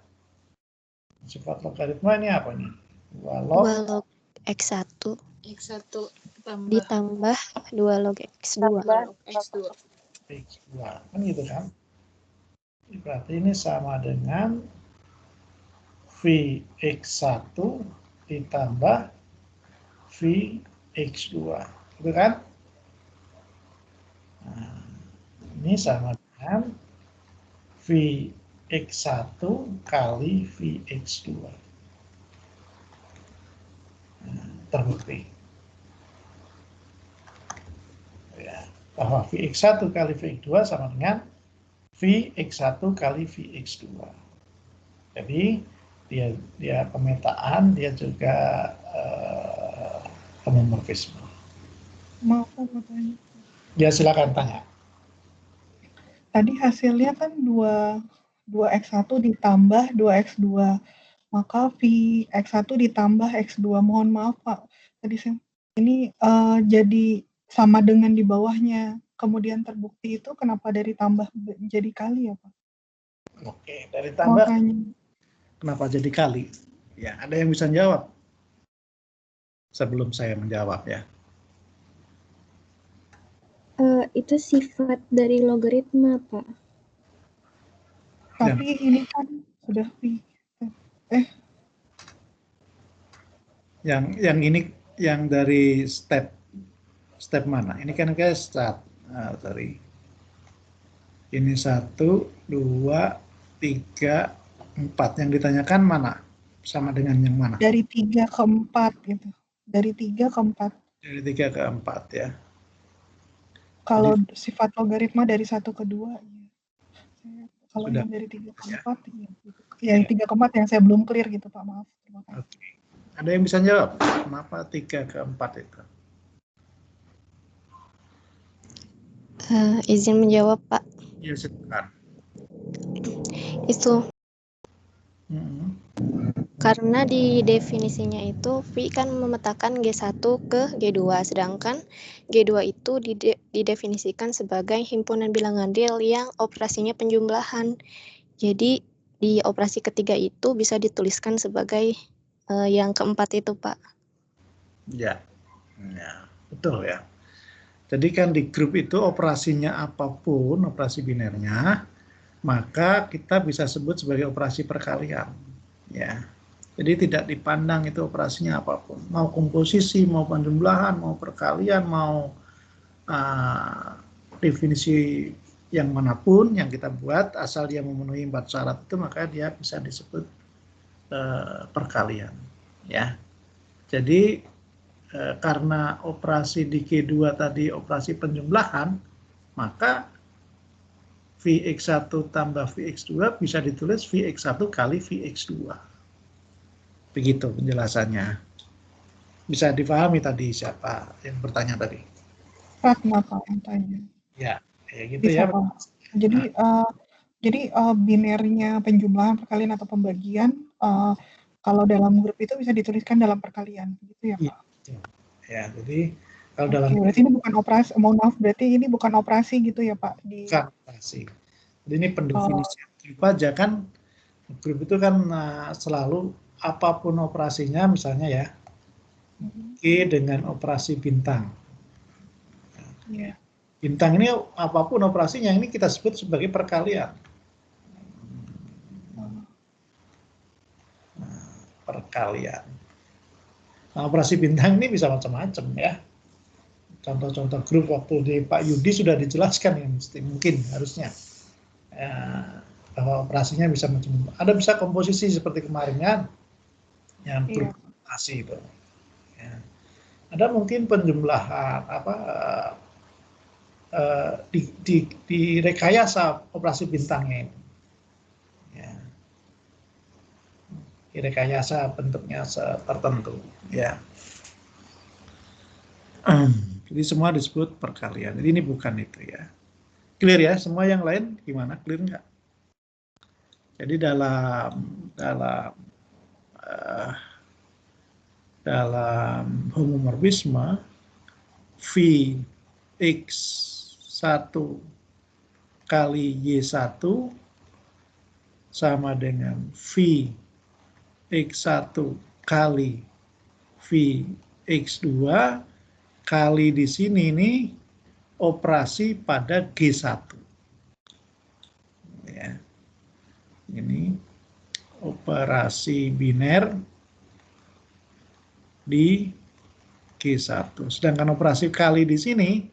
Sifat logaritma ini apa nih? 2 log X1 tambah ditambah 2 log X2. X2. X2, kan gitu kan? Berarti ini sama dengan Vx1 ditambah Vx2, gitu kan? Nah, ini sama dengan Vx1 kali Vx2. Nah, terbukti. Ya, bahwa Vx1 kali Vx2 sama dengan Vx1 kali Vx2. Jadi dia pemetaan, dia juga homomorfisme. Maaf, aku tanya. Ya, silakan tanya. Tadi hasilnya kan 2X1 ditambah 2X2. Maka Vx1 ditambah X2. Mohon maaf, Pak. Tadi ini jadi sama dengan di bawahnya. Kemudian terbukti itu kenapa dari tambah jadi kali ya, Pak? Oke, dari tambah Makanya. Kenapa jadi kali? Ya, ada yang bisa jawab sebelum saya menjawab ya. Itu sifat dari logaritma, Pak. Tapi ini kan sudah Yang ini yang dari step mana? Ini kan guys start. Sorry. Ini 1, 2, 3, 4. Yang ditanyakan mana? Sama dengan yang mana? Dari 3 ke 4 gitu. Dari 3 ke 4. Dari 3 ke 4 ya. Kalau sifat logaritma dari 1 ke 2 ya. Kalau Sudah. yang dari 3 ke 4 ya. Yang 3 ke 4 yang saya belum clear gitu, Pak. Maaf. Terima kasih. Oke. Ada yang bisa jawab? Kenapa 3 ke 4 itu? Izin menjawab, Pak. Ya, silakan. Itu karena di definisinya itu V kan memetakan G1 ke G2, sedangkan G2 itu didefinisikan sebagai himpunan bilangan real yang operasinya penjumlahan. Jadi di operasi ketiga itu bisa dituliskan sebagai yang keempat itu, Pak. Ya, betul ya. Jadi kan di grup itu operasinya apapun, operasi binernya, maka kita bisa sebut sebagai operasi perkalian. Ya. Jadi tidak dipandang itu operasinya apapun. Mau komposisi, mau penjumlahan, mau perkalian, mau definisi yang manapun yang kita buat, asal dia memenuhi 4 syarat itu, maka dia bisa disebut perkalian. Ya. Jadi karena operasi di G2 tadi operasi penjumlahan, maka Vx1 tambah Vx2 bisa ditulis Vx1 kali Vx2. Begitu penjelasannya. Bisa dipahami tadi siapa yang bertanya tadi? Ratna Pak yang tanya. Ya, kayak gitu Bisa, ya. Pak. Jadi binernya penjumlahan, perkalian atau pembagian kalau dalam grup itu bisa dituliskan dalam perkalian, gitu ya Pak? Ya, jadi kalau dalam berarti ini bukan operasi, mohon maaf, berarti ini bukan operasi gitu ya Pak? Bukan operasi. Jadi ini pendefinisian grup aja kan. Grup itu kan selalu apapun operasinya, misalnya ya, G dengan operasi bintang. Bintang ini apapun operasinya, ini kita sebut sebagai perkalian. Perkalian. Nah, operasi bintang ini bisa macam-macam ya. Contoh-contoh grup waktu di Pak Yudi sudah dijelaskan ya, mungkin harusnya bahwa operasinya bisa macam-macam. Ada bisa komposisi seperti kemarin kan, yang grup komposisi itu. Ya. Ada mungkin penjumlahan di rekayasa operasi bintangnya ini. Ya. Di rekayasa bentuknya tertentu. Ya. Jadi semua disebut perkalian. Jadi ini bukan itu ya. Clear ya? Semua yang lain gimana? Clear nggak? Jadi dalam homomorfisme Vx1 kali Y1 sama dengan Vx1 kali Vx2 kali di sini ini operasi pada G1. Ya. Ini operasi biner di G1. Sedangkan operasi kali di sini,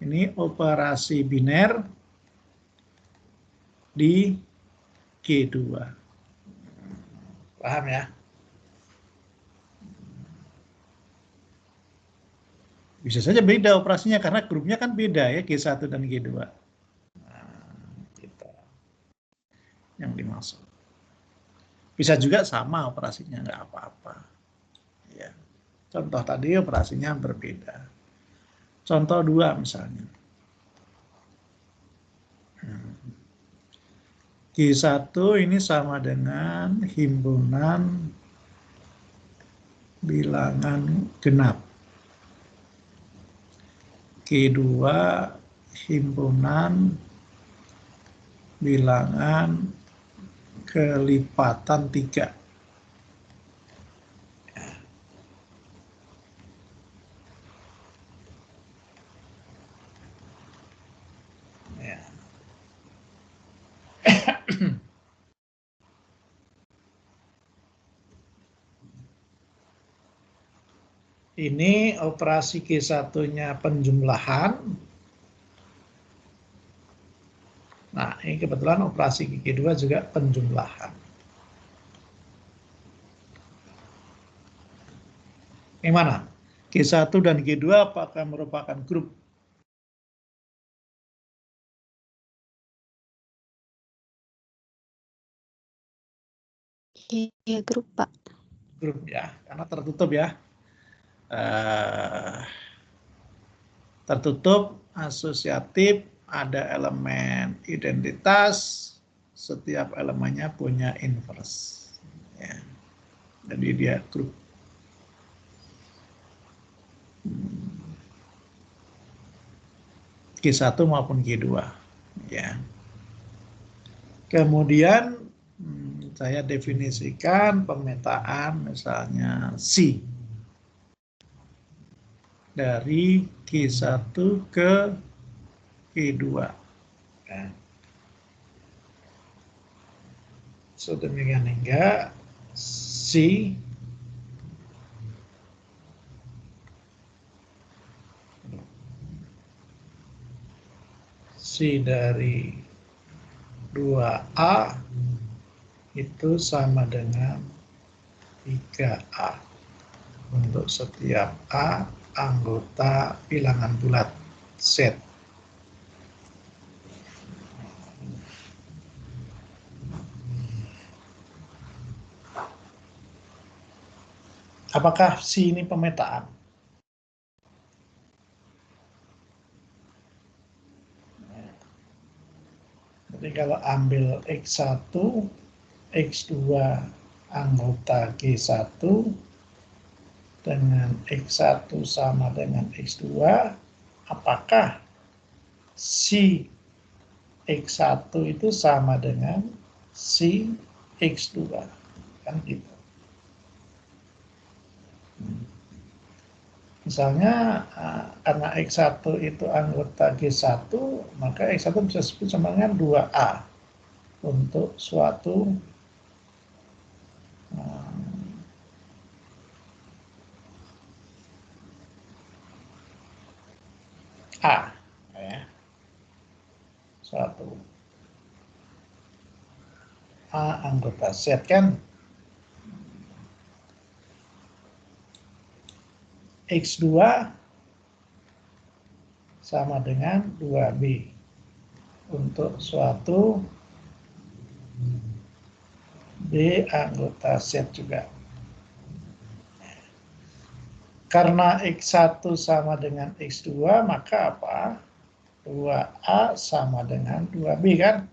ini operasi biner di G2. Paham ya? Bisa saja beda operasinya karena grupnya kan beda ya, G1 dan G2. Gitu. Yang dimaksud. Bisa juga sama operasinya, nggak apa-apa. Ya. Contoh tadi operasinya berbeda. Contoh 2 misalnya. G1 ini sama dengan himpunan bilangan genap. G2 himpunan bilangan kelipatan 3. Ya. Ini operasi G1-nya penjumlahan. Nah, ini kebetulan operasi G2 juga penjumlahan. Yang mana? G1 dan G2 apakah merupakan grup? Iya, grup, Pak. Grup ya, karena tertutup ya. Tertutup, asosiatif, ada elemen identitas, setiap elemennya punya inverse. Ya. Jadi dia grup. G1 maupun G2. Ya. Kemudian saya definisikan pemetaan misalnya C. dari G1 ke G2. Ya. Sedemikian hingga C dari 2A itu sama dengan 3A untuk setiap A anggota bilangan bulat Z. Apakah C ini pemetaan? Jadi kalau ambil X1, X2 anggota G1 dengan X1 sama dengan X2, apakah si X1 itu sama dengan si X2? Kan gitu. Misalnya karena X1 itu anggota G1, maka X1 bisa disebut sama dengan 2A untuk suatu A, ya. Suatu A anggota Z kan. X2 sama dengan 2B untuk suatu B anggota Z juga. Karena X1 sama dengan X2, maka apa? 2A sama dengan 2B kan?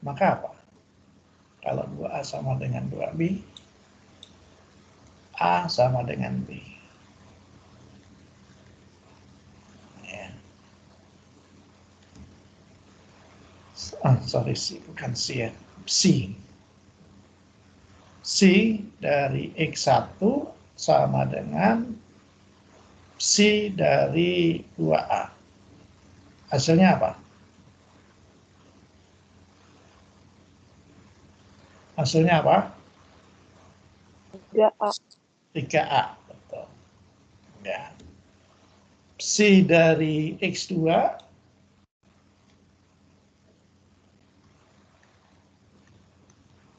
Maka apa? Kalau 2A sama dengan 2B, A sama dengan B. Ya. Sorry, C, bukan C ya. C. C dari X1 sama dengan C dari 2A. Hasilnya apa? Hasilnya apa? 3A. 3A, betul. Ya. C dari X2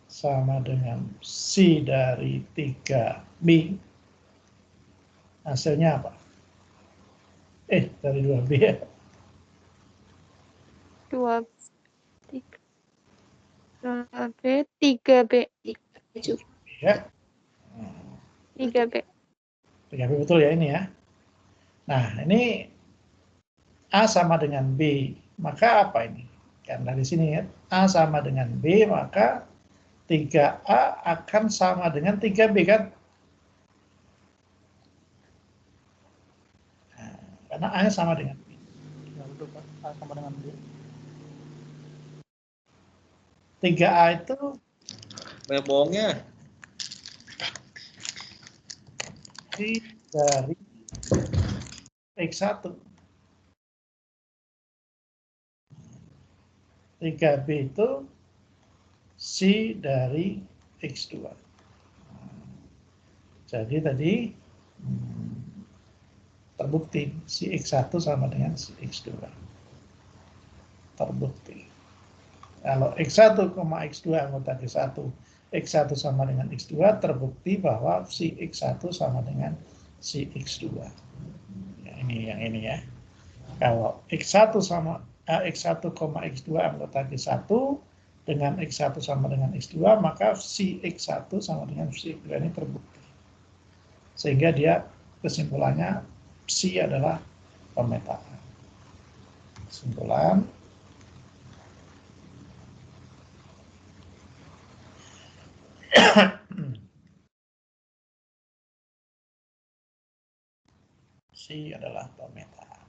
sama dengan C dari 3B. Hasilnya apa? Dari 2B ya. 2B, 3B. Ya. 3B. 3B betul ya ini ya. Nah, ini A sama dengan B, maka apa ini? Karena di sini ya, A sama dengan B, maka 3A akan sama dengan 3B kan? Nah, karena A sama dengan B. A sama dengan B. 3A itu banyak bohongnya. Dari X1. 3B itu C dari X2. Jadi tadi terbukti si X1 sama dengan si X2. Terbukti. Kalau X1, X2 anggota G1, X1 sama dengan X2, terbukti bahwa si X1 sama dengan si X2. Ya, yang ini ya. Kalau X1 sama X1, X2 anggota G1 dengan X1 sama dengan X2, maka si X1 sama dengan si X2 ini terbukti. Sehingga dia kesimpulannya C adalah pemetaan. Kesimpulan C adalah pemetaan.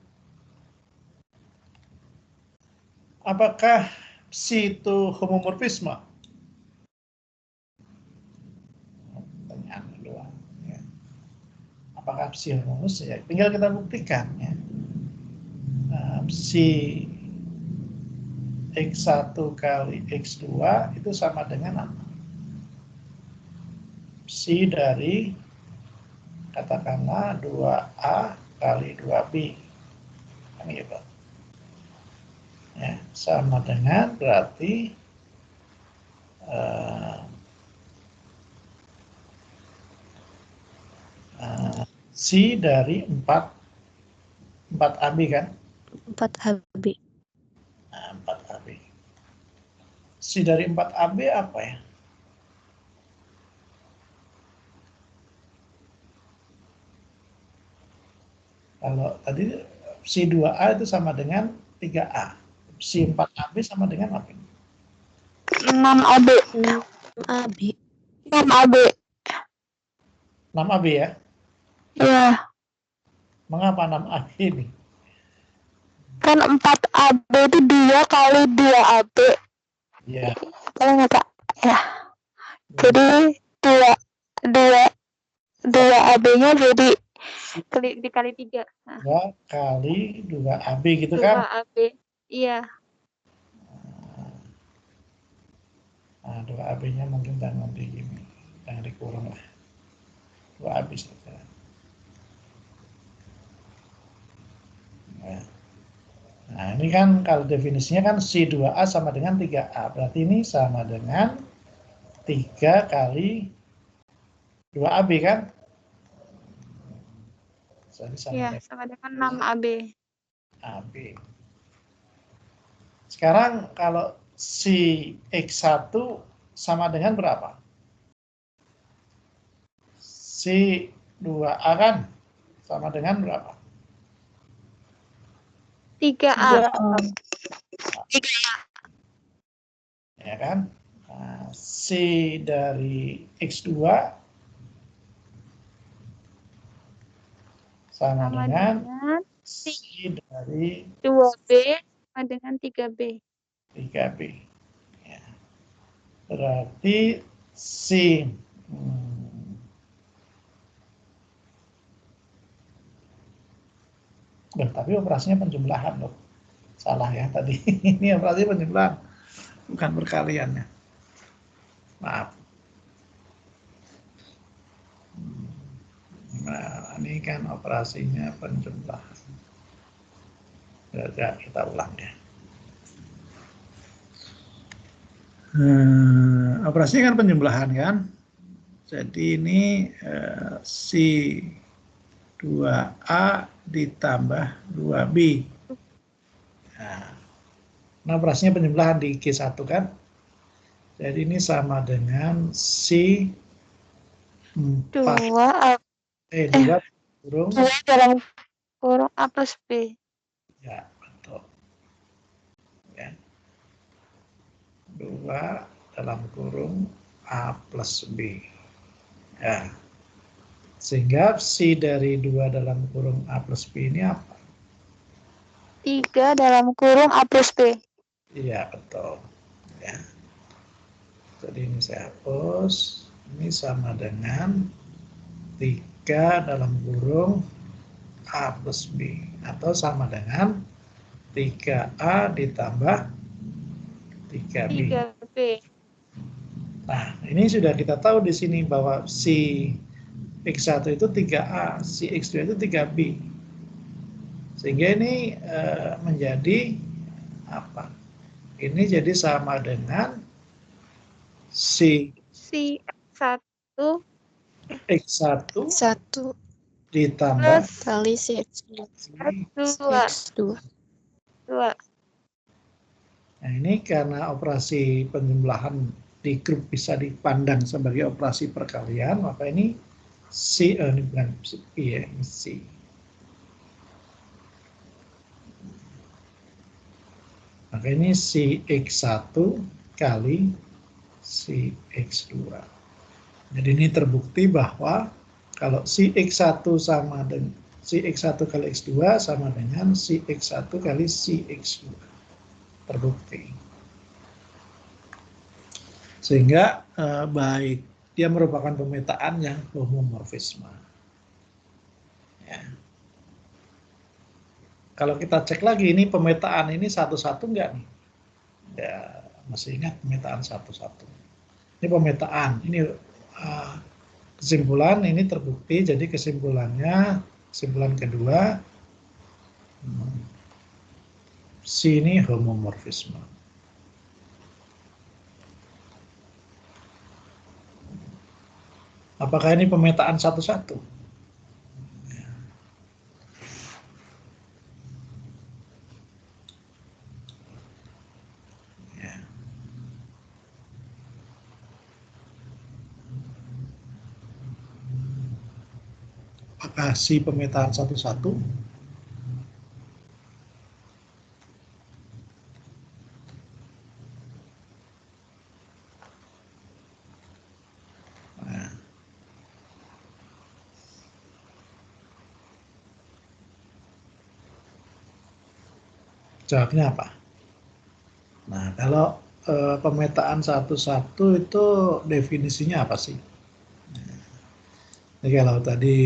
Apakah C itu homomorfisme? Pertanyaan kedua. Ya. apakah psi homogeneous? Ya, tinggal kita buktikan ya. Psi X1 kali X2 itu sama dengan apa? Psi dari katakanlah 2A kali 2B. Kan gitu. Ya, sama dengan berarti psi dari 4AB kan? 4AB. Nah, 4AB. Psi dari 4AB apa ya? Kalau tadi psi 2A itu sama dengan 3A. Psi 4AB sama dengan apa? 6AB. 6AB. 6AB. 6AB ya? Iya. Mengapa 6AB ini? Kan 4AB itu 2 kali 2AB. Iya. Kalau nggak Kak? Ya. Jadi 2 AB-nya jadi dikali 3. 2 kali 2AB gitu kan? 2AB. Iya. Nah, 2AB-nya mungkin jangan dikurang lah. 2AB saja. Nah, ini kan kalau definisinya kan psi 2A sama dengan 3A. Berarti ini sama dengan 3 kali 2AB kan? Iya, sama dengan 6AB. AB. Sekarang kalau si X1 sama dengan berapa? Si 2A kan sama dengan berapa? 3A. 3A. Ya kan? Nah, si dari X2 sama dengan si dari 2B sama dengan 3B. 3B. Ya. Berarti si tapi operasinya penjumlahan loh. Salah ya tadi. Ini operasi penjumlahan, bukan perkalian ya. Maaf. Nah, ini kan operasinya penjumlahan. Ya, kita ulang ya. Operasinya kan penjumlahan kan. Jadi ini si 2A ditambah 2B. Nah, operasinya penjumlahan di Q1 kan. Jadi ini sama dengan si 4 2 kurung 2 dalam kurung A plus B. Ya, betul. Ya. 2 dalam kurung A plus B. Ya. Sehingga psi dari 2 dalam kurung A plus B ini apa? 3 dalam kurung A plus B. Iya, betul. Ya. Jadi ini saya hapus. Ini sama dengan 3 dalam kurung A plus B. Atau sama dengan 3A ditambah 3B. Nah, ini sudah kita tahu di sini bahwa si X1 itu 3A, si X2 itu 3B. Sehingga ini menjadi apa? Ini jadi sama dengan si X1 ditambah kali si X2. Nah, ini karena operasi penjumlahan di grup bisa dipandang sebagai operasi perkalian, maka ini C, ini bukan P ya, ini C. Maka ini si X1 kali si X2. Jadi ini terbukti bahwa kalau si X1 sama dengan si X1 kali X2 sama dengan si X1 kali si X2. Terbukti. Sehingga baik dia merupakan pemetaan yang homomorfisme. Ya. Kalau kita cek lagi ini pemetaan ini satu-satu enggak nih? Ya, masih ingat pemetaan satu-satu. Ini pemetaan, ini kesimpulan ini terbukti, jadi kesimpulannya, kesimpulan kedua, C ini homomorfisme. Apakah ini pemetaan satu-satu? Apakah si pemetaan satu-satu? Nah. Jawabnya apa? Nah, kalau pemetaan satu-satu itu definisinya apa sih? Jadi kalau tadi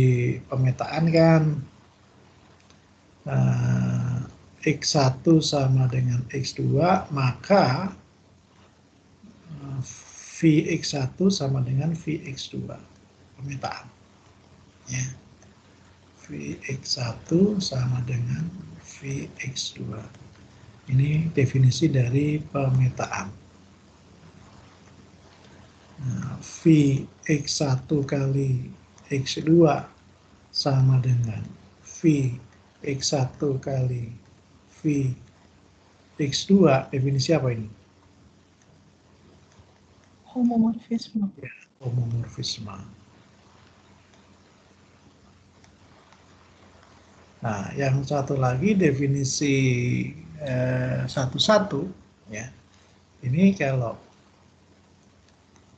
pemetaan kan X1 sama dengan X2, maka Vx1 sama dengan Vx2. Pemetaan. Ya. Vx1 sama dengan Vx2. Ini definisi dari pemetaan. Nah, Vx1 kali X2 sama dengan Vx1 kali Vx2, definisi apa ini? Homomorfisme. Ya, homomorfisme. Nah, yang satu lagi definisi satu-satu, ya. Ini kalau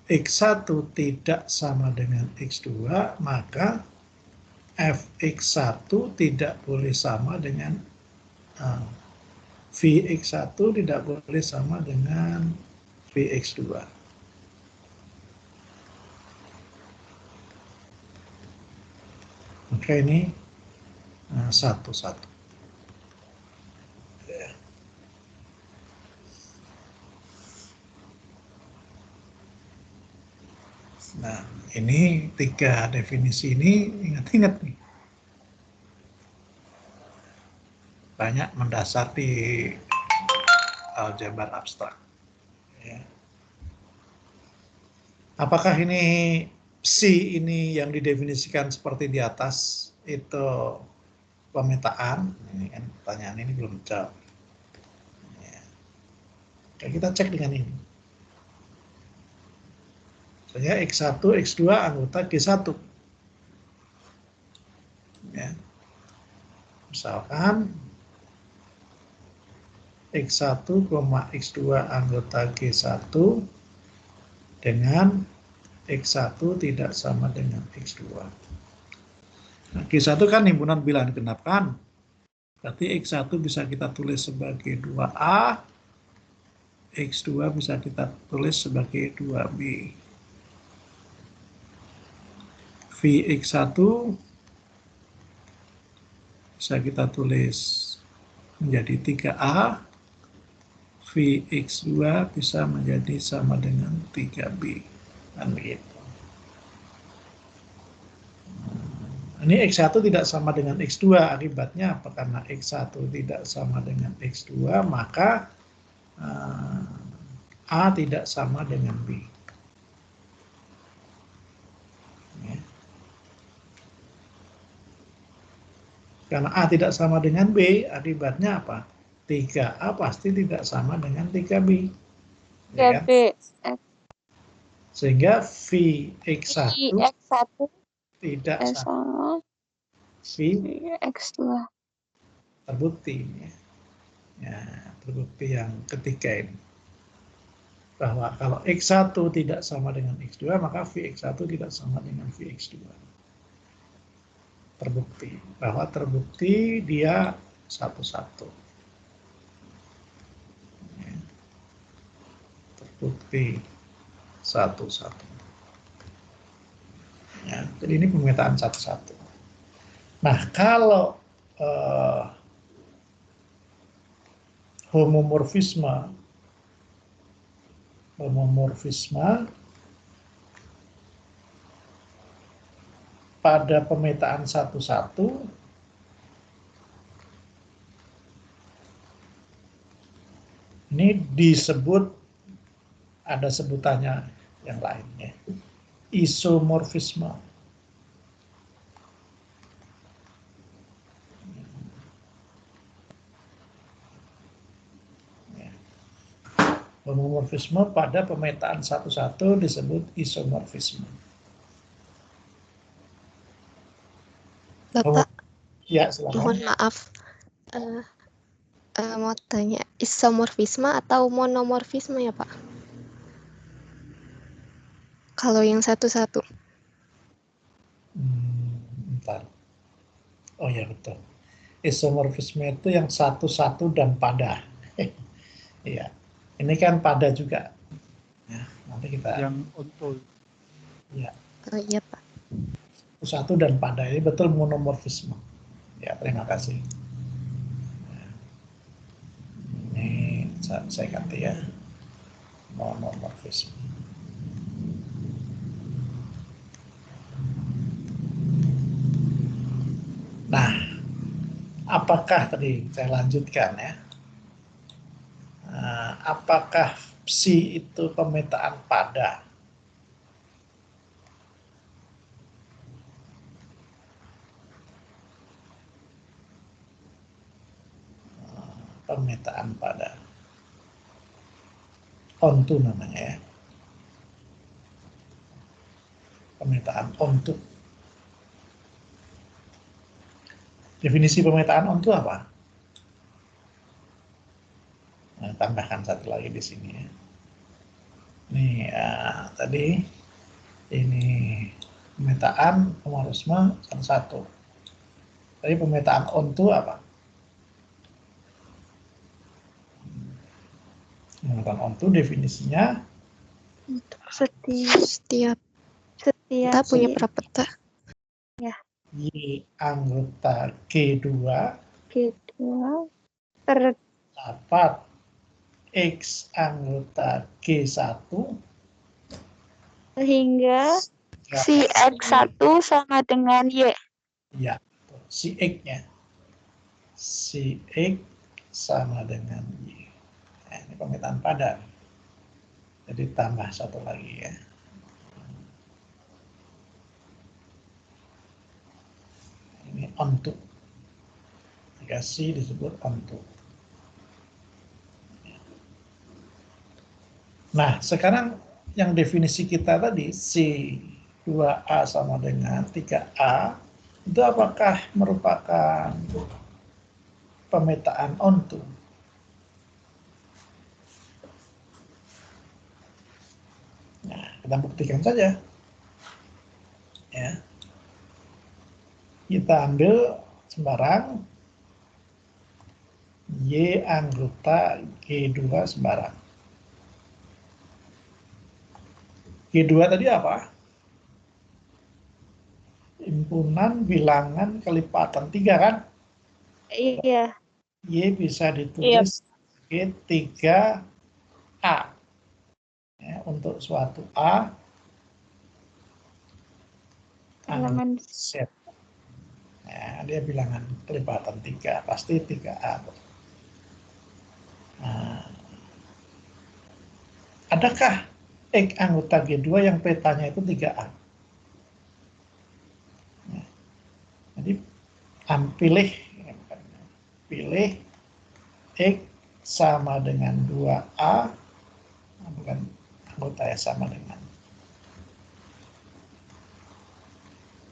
X1 tidak sama dengan X2, maka Fx1 tidak boleh sama dengan Vx1 tidak boleh sama dengan Vx2. Maka ini satu-satu. Nah, ini tiga definisi ini ingat-ingat nih. Banyak mendasar di aljabar abstrak. Ya. Apakah ini C ini yang didefinisikan seperti di atas itu pemetaan? Ini kan pertanyaan ini belum jawab. Ya. Oke, kita cek dengan ini. Misalnya X1, X2 anggota G1. Ya. Misalkan X1, X2 anggota G1 dengan X1 tidak sama dengan X2. Nah, G1 kan himpunan bilangan genap kan? Berarti X1 bisa kita tulis sebagai 2A, X2 bisa kita tulis sebagai 2B. Vx1 bisa kita tulis menjadi 3A, Vx2 bisa menjadi sama dengan 3B. Kan begitu. Ini X1 tidak sama dengan X2, akibatnya apa? Karena X1 tidak sama dengan X2, maka A tidak sama dengan B. Ya. Karena A tidak sama dengan B, akibatnya apa? 3A pasti tidak sama dengan 3B. Ya kan? Sehingga Vx1 tidak sama Vx2. Terbukti. Ya, terbukti yang ketiga ini. Bahwa kalau X1 tidak sama dengan X2, maka Vx1 tidak sama dengan Vx2. Terbukti. Bahwa terbukti dia satu-satu. Ya. Terbukti satu-satu. Ya, jadi ini pemetaan satu-satu. Nah, kalau homomorfisme pada pemetaan satu-satu ini disebut, ada sebutannya yang lainnya, isomorfisme. Homomorfisme pada pemetaan satu-satu disebut isomorfisme. Bapak, ya silakan. mohon maaf, mau tanya, isomorfisme atau monomorfisme ya Pak? Kalau yang satu-satu. Bentar. Oh ya betul. Isomorfisme itu yang satu-satu dan pada. Iya. Ini kan pada juga. Ya, nanti kita. Yang onto. Ya. Oh iya Pak. Satu dan pada ini betul monomorfisme. Ya, terima kasih. Ini saya ganti ya. Monomorfisme. Nah, apakah tadi saya lanjutkan ya? Apakah psi itu pemetaan pada? Pemetaan pada. Onto namanya ya. Pemetaan onto. Definisi pemetaan onto apa? Nah, tambahkan satu lagi di sini ya. Nih tadi ini pemetaan homomorfisme satu-satu. Tadi pemetaan onto apa? Pemetaan onto definisinya Setiap kita punya prapeta. Ya. Y anggota G2 dapat X anggota G1 sehingga si X1 sama dengan Y. Ya, si X-nya. Si X sama dengan Y. Nah, ini pemetaan pada. Jadi tambah satu lagi ya. Ini onto. Dikasih disebut onto. Nah, sekarang yang definisi kita tadi, si 2A sama dengan 3A, itu apakah merupakan pemetaan onto? Nah, kita buktikan saja. Ya. Kita ambil sembarang Y anggota G2 sembarang. G2 tadi apa? Himpunan bilangan kelipatan 3 kan? Iya. Y bisa ditulis sebagai 3A. Ya, untuk suatu A Elemen Z. Nah, dia bilangan kelipatan 3, pasti 3A. Nah, adakah X anggota G2 yang petanya itu 3A? Nah, jadi pilih X sama dengan 2A, bukan anggota yang sama dengan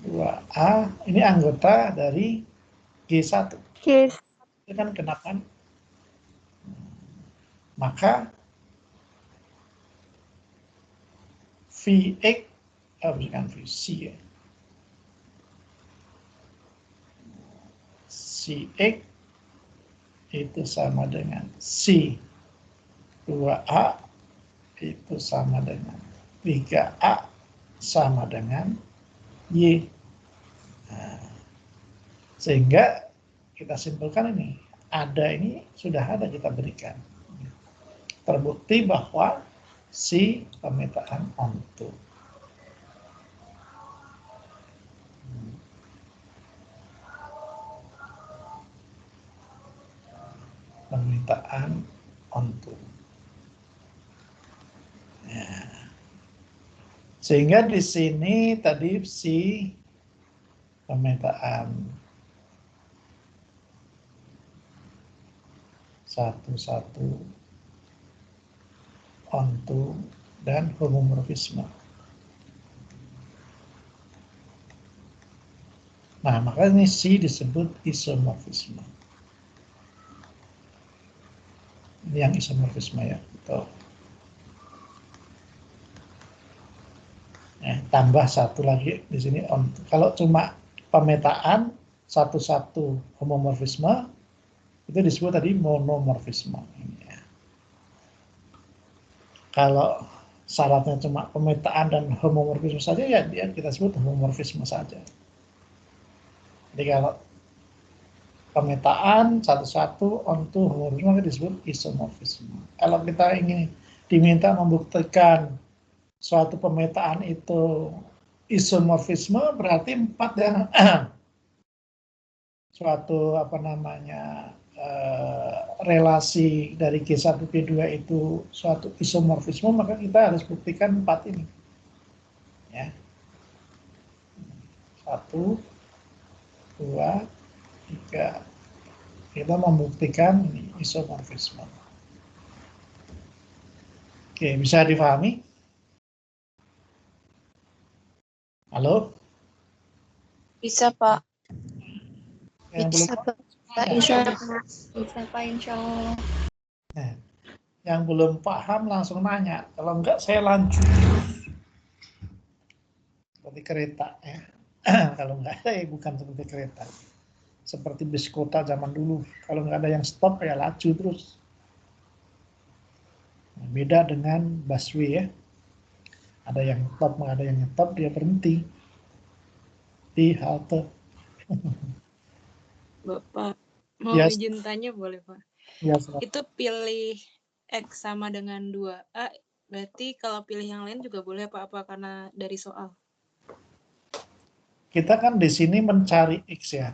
2A, ini anggota dari G1. Yes. Itu kan kenapa? Maka Vx, bukan Vc ya. Cx itu sama dengan C 2A itu sama dengan 3A sama dengan Y. Nah, Sehingga kita simpulkan ini, sudah ada kita berikan. Terbukti bahwa si pemetaan onto. Permintaan onto. Ya. Sehingga di sini tadi si pemetaan satu-satu onto dan homomorfisme. Nah, makanya si disebut isomorfisme. Ini yang isomorfisme ya, betul. Tambah satu lagi di sini onto. Kalau cuma pemetaan satu-satu homomorfisme itu disebut tadi monomorfisme. Kalau syaratnya cuma pemetaan dan homomorfisme saja, ya dia kita sebut homomorfisme saja. Jadi kalau pemetaan satu-satu onto homomorfisme disebut isomorfisme. Kalau kita ingin diminta membuktikan suatu pemetaan itu isomorfisme, berarti 4 yang suatu relasi dari G1 G2 itu suatu isomorfisme, maka kita harus buktikan 4 ini. Ya. 1, 2, 3. Kita membuktikan ini isomorfisme. Oke, bisa dipahami? Halo? Bisa, Pak. Bisa, Pak. Insya Allah. Nah, yang belum paham langsung nanya. Kalau enggak, saya lanjut. Seperti kereta. Ya. Kalau enggak ada, ya bukan seperti kereta. Seperti bis kota zaman dulu. Kalau enggak ada yang stop, ya laju terus. Nah, beda dengan busway ya. Ada yang top, ada yang nyetop, dia berhenti di halte. Bapak, mau Yes. izin tanya boleh, Pak? Ya, Itu pilih X sama dengan 2A, berarti kalau pilih yang lain juga boleh apa karena dari soal? Kita kan di sini mencari X ya.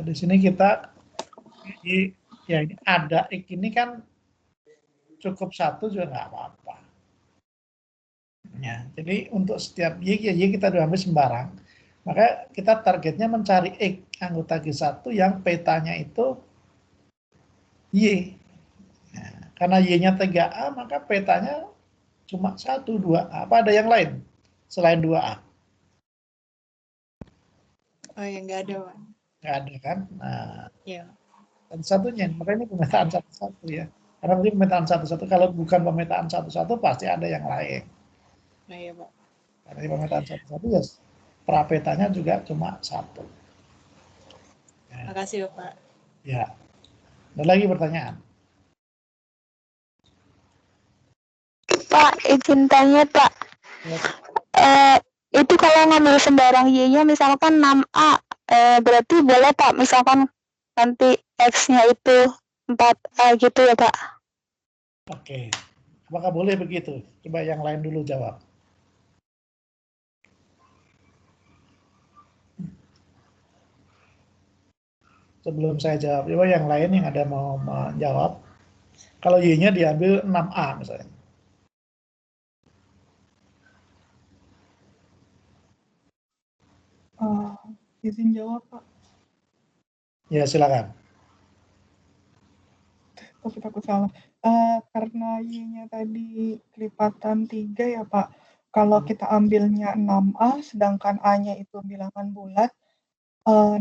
Di sini kita, ya ini ada X ini kan cukup satu juga nggak apa-apa. Ya, jadi untuk setiap Y kita ambil sembarang. Maka kita targetnya mencari X anggota G1 yang petanya itu Y. Nah, karena Y-nya 3A, maka petanya cuma 1, 2A. Apa ada yang lain selain 2A? Oh ya, nggak ada, Pak. Nggak ada kan? Nah, ya. Satu-satunya, makanya ini pemetaan satu-satu ya. Karena ini pemetaan satu-satu, kalau bukan pemetaan satu-satu pasti ada yang lain. Nah, iya, Pak. Karena ini pemetaan satu-satu ya, prapetanya juga cuma 1. Ya. Makasih, Bapak. Ya. Ada lagi pertanyaan? Pak, izin tanya, Pak. Ya. Itu kalau ngambil sembarang Y-nya misalkan 6A, berarti boleh, Pak, misalkan nanti X-nya itu 4A gitu ya, Pak? Oke. Apakah boleh begitu? Coba yang lain dulu jawab. Sebelum saya jawab, coba yang lain yang ada mau menjawab. Kalau Y-nya diambil 6A misalnya. Izin jawab, Pak. Ya, silakan. Tapi takut salah. Karena Y-nya tadi kelipatan 3 ya, Pak. Kalau kita ambilnya 6A, sedangkan A-nya itu bilangan bulat,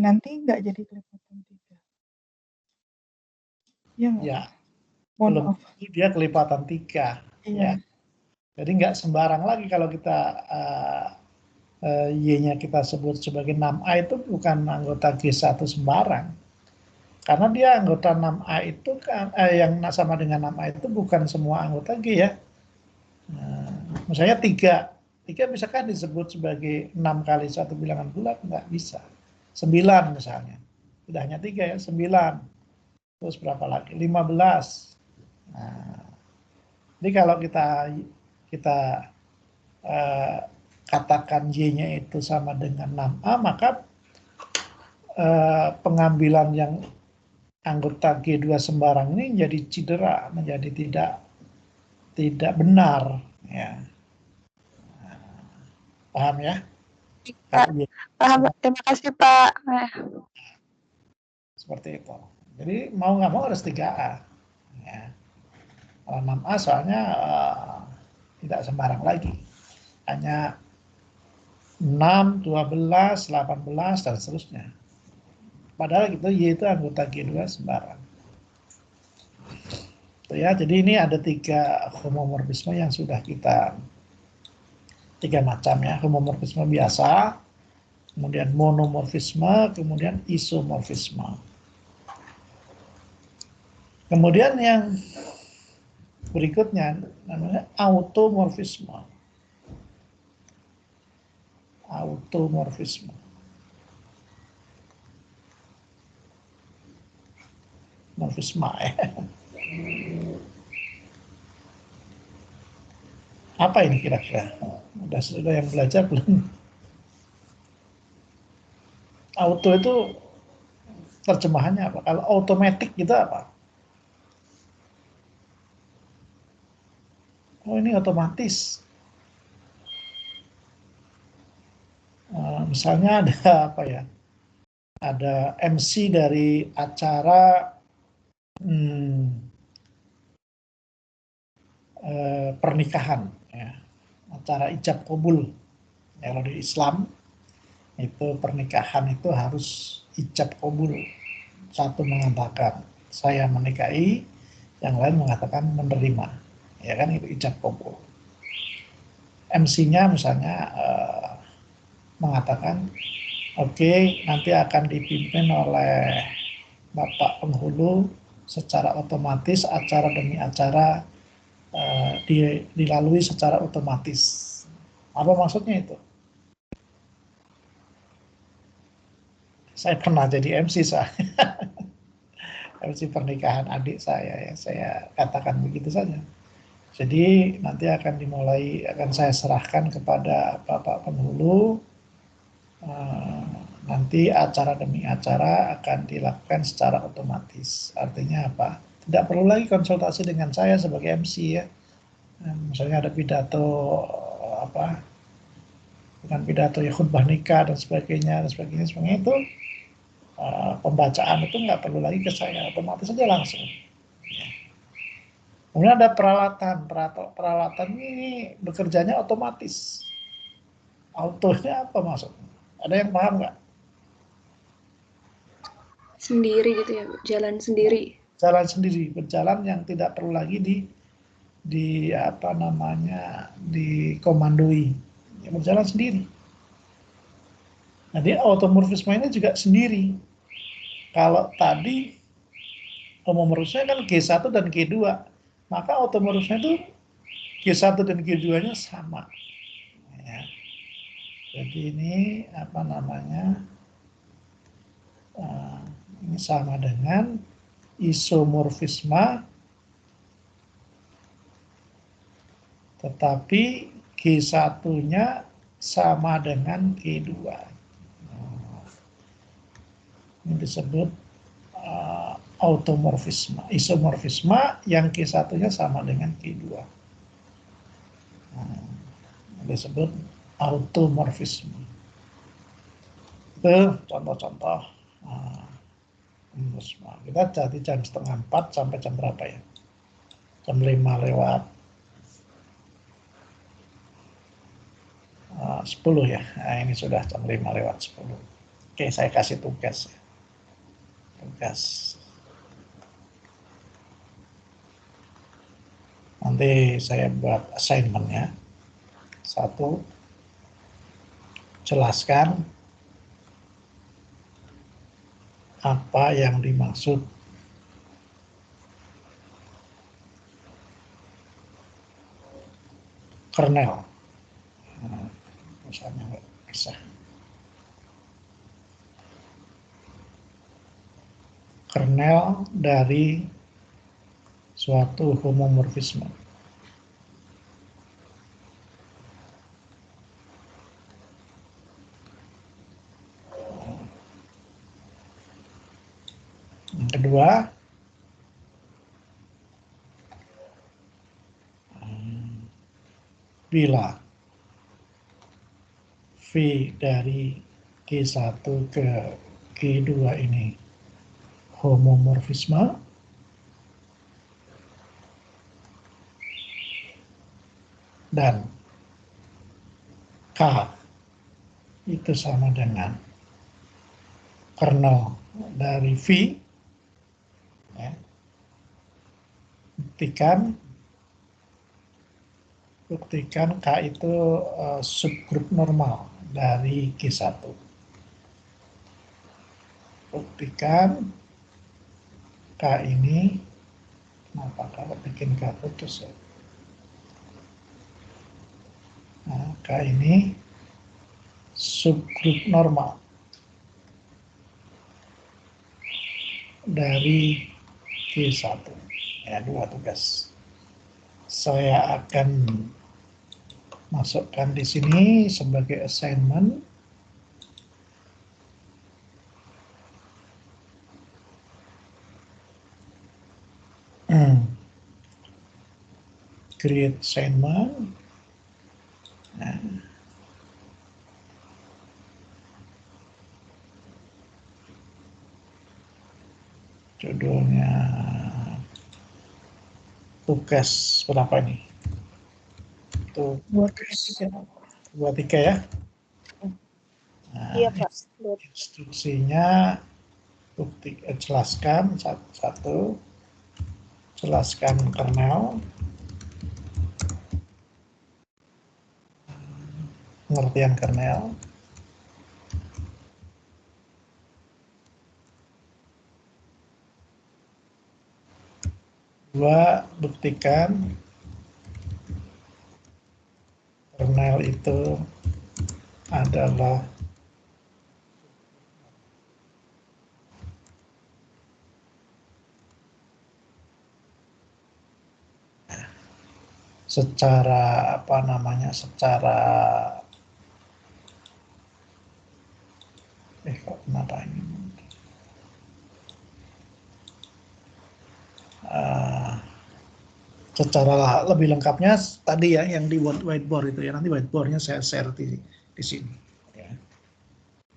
nanti nggak jadi kelipatan 3. Iya nggak? Ya. Mohon Belum maaf. dia kelipatan 3. Iya. Ya. Jadi nggak sembarang lagi kalau kita Y-nya kita sebut sebagai 6A itu bukan anggota G1 sembarang. Karena dia anggota 6A itu kan yang sama dengan 6A itu bukan semua anggota G ya. Misalnya 3 bisa kan disebut sebagai 6 kali suatu bilangan bulat? Nggak bisa. 9 misalnya. Tidak hanya 3 ya, 9. Terus berapa lagi? 15. Nah, jadi kalau kita katakan Y-nya itu sama dengan 6A, maka pengambilan yang anggota G2 sembarang ini menjadi cedera, menjadi tidak benar. Ya. Paham ya? Paham, terima kasih Pak. Seperti itu. Jadi mau nggak mau harus 3A. Ya. Kalau 6A soalnya tidak sembarang lagi. Hanya 6, 12, 18, dan seterusnya. Padahal gitu Y itu anggota G2 sembarang. Ya, jadi ini ada 3 homomorfisme yang sudah kita 3 macam ya, homomorfisme biasa, kemudian monomorfisme, kemudian isomorfisme. Kemudian yang berikutnya namanya automorfisme. Automorfisme. Morfisme ya. Apa ini kira-kira? Sudah yang belajar belum? Auto itu terjemahannya apa? Kalau automatic gitu apa? Oh, ini otomatis. Misalnya ada apa ya? Ada MC dari acara pernikahan, ya. Acara ijab kabul. Ya, kalau di Islam itu pernikahan itu harus ijab kabul. Satu mengatakan saya menikahi, yang lain mengatakan menerima. Ya kan, itu ijab kabul. MC-nya misalnya mengatakan, oke, nanti akan dipimpin oleh Bapak penghulu, secara otomatis acara demi acara dilalui secara otomatis. Apa maksudnya itu? Saya pernah jadi MC saya. MC pernikahan adik saya, ya saya katakan begitu saja. Jadi nanti akan saya serahkan kepada Bapak penghulu. Nanti acara demi acara akan dilakukan secara otomatis. Artinya apa? Tidak perlu lagi konsultasi dengan saya sebagai MC ya. Misalnya ada pidato bukan pidato ya, khutbah nikah dan sebagainya itu pembacaan itu nggak perlu lagi ke saya, otomatis saja langsung. Kemudian ada peralatan ini bekerjanya otomatis. Autonya apa maksudnya? Ada yang paham nggak? Sendiri gitu ya, jalan sendiri. Jalan sendiri, berjalan yang tidak perlu lagi dikomandoi, ya, berjalan sendiri. Jadi automorfisme ini juga sendiri. Kalau tadi homomorfisme kan G1 dan G2, maka automorfisme itu G1 dan G2-nya sama. Ya. Jadi ini ini sama dengan isomorfisme, tetapi G1-nya sama dengan G2. Ini disebut automorfisme. Isomorfisme yang G1-nya sama dengan G2. Disebut automorfisme. Itu contoh-contoh. Kita jadi jam 3:30 sampai jam berapa ya? Jam 5 lewat 10 ya. Nah, ini sudah jam 5 lewat 10. Oke, saya kasih tugas. Nanti saya buat assignment-nya. 1, jelaskan apa yang dimaksud kernel. Misalnya nggak bisa. kernel dari suatu homomorfisme. Yang kedua, bila V dari G1 ke G2 ini homomorfisme, dan K itu sama dengan kernel dari V, ya, buktikan K itu subgrup normal dari G1. Buktikan K ini, kenapa kalau bikin K putus ya? Nah, K ini subgrup normal dari G1. Ya, 2 tugas. Saya akan masukkan di sini sebagai assignment. Create assignment. Nah, judulnya tugas berapa ini? Tugas 23 ya. Nah, Iya, Pak. instruksinya jelaskan satu, jelaskan kernel, pengertian kernel, dua, buktikan kernel itu adalah secara kok kenapa ini? Secara lebih lengkapnya tadi ya yang di whiteboard itu ya, nanti whiteboardnya saya share di sini. Ya.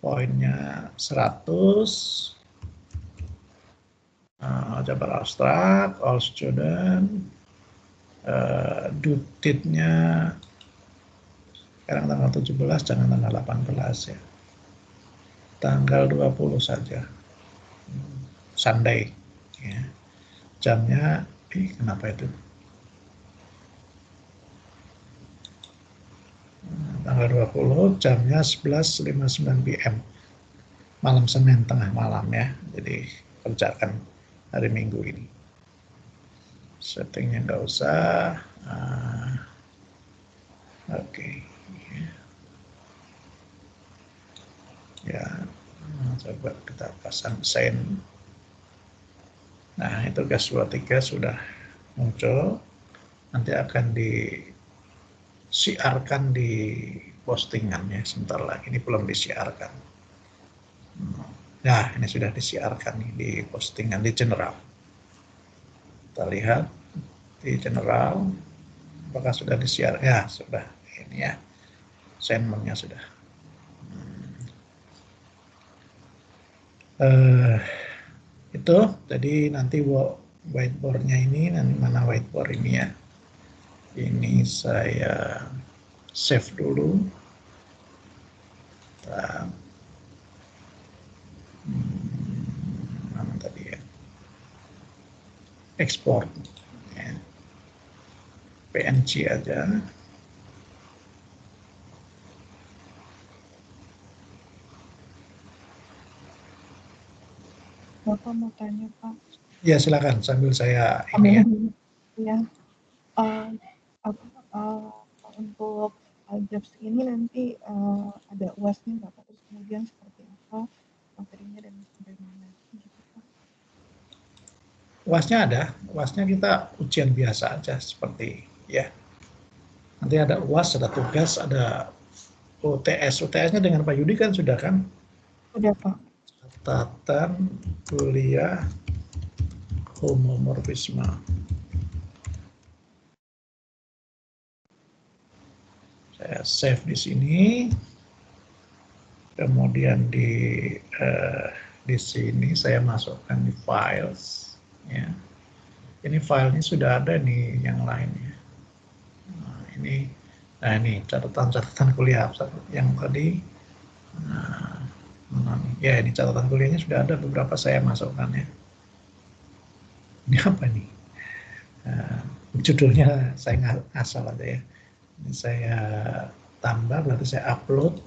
Poinnya 100, aljabar abstrak, all student, due date-nya sekarang tanggal 17, jangan tanggal 18 ya. Tanggal 20 saja. Sunday. Ya. Jamnya, kenapa itu? Tanggal 20, jamnya 11.59 PM. Malam Senin tengah malam ya. Jadi kerjakan hari Minggu ini. Settingnya nggak usah. Oke. Ya, coba kita pasang sign. Nah, itu tugas 23 sudah muncul. Nanti akan disiarkan di postingannya sebentar lagi. Ini belum disiarkan. Nah, ini sudah disiarkan nih di postingan di general. Kita lihat di general apakah sudah disiarkan. Ya, sudah. Ini ya. Assignment-nya sudah. Itu jadi nanti whiteboard-nya ini, mana whiteboard ini ya, ini saya save dulu. Mana tadi ya, export ya. PNG aja. Bapak mau tanya, Pak? Ya, silakan sambil saya ini ya. Ya, untuk aljabs ini nanti ada UASnya nggak Pak? Terus kemudian seperti apa materinya dan bagaimana gitu Pak? UASnya ada, UASnya kita ujian biasa aja seperti ya. Nanti ada UAS, ada tugas, ada UTS. UTS-nya dengan Pak Yudi kan sudah kan? Sudah Pak. Catatan kuliah homomorfisme. Saya save di sini. Kemudian di sini saya masukkan di files. Ya. Ini filenya sudah ada nih yang lainnya. Nah ini catatan kuliah yang tadi. Ya ini catatan kuliahnya sudah ada beberapa saya masukkan ya. Ini apa nih? Judulnya saya ngasal aja ya. Ini saya tambah, berarti saya upload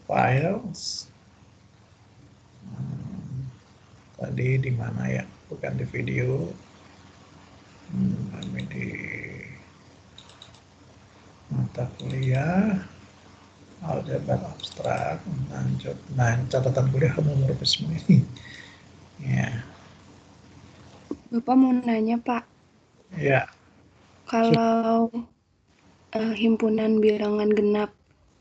files. Tadi di mana ya? Bukan di video. Kami di mata kuliah aljabar abstrak, lanjut. Nah, catatan kuliah homomorfisme ini. Ya. Bapak mau nanya, Pak. Ya. Kalau himpunan bilangan genap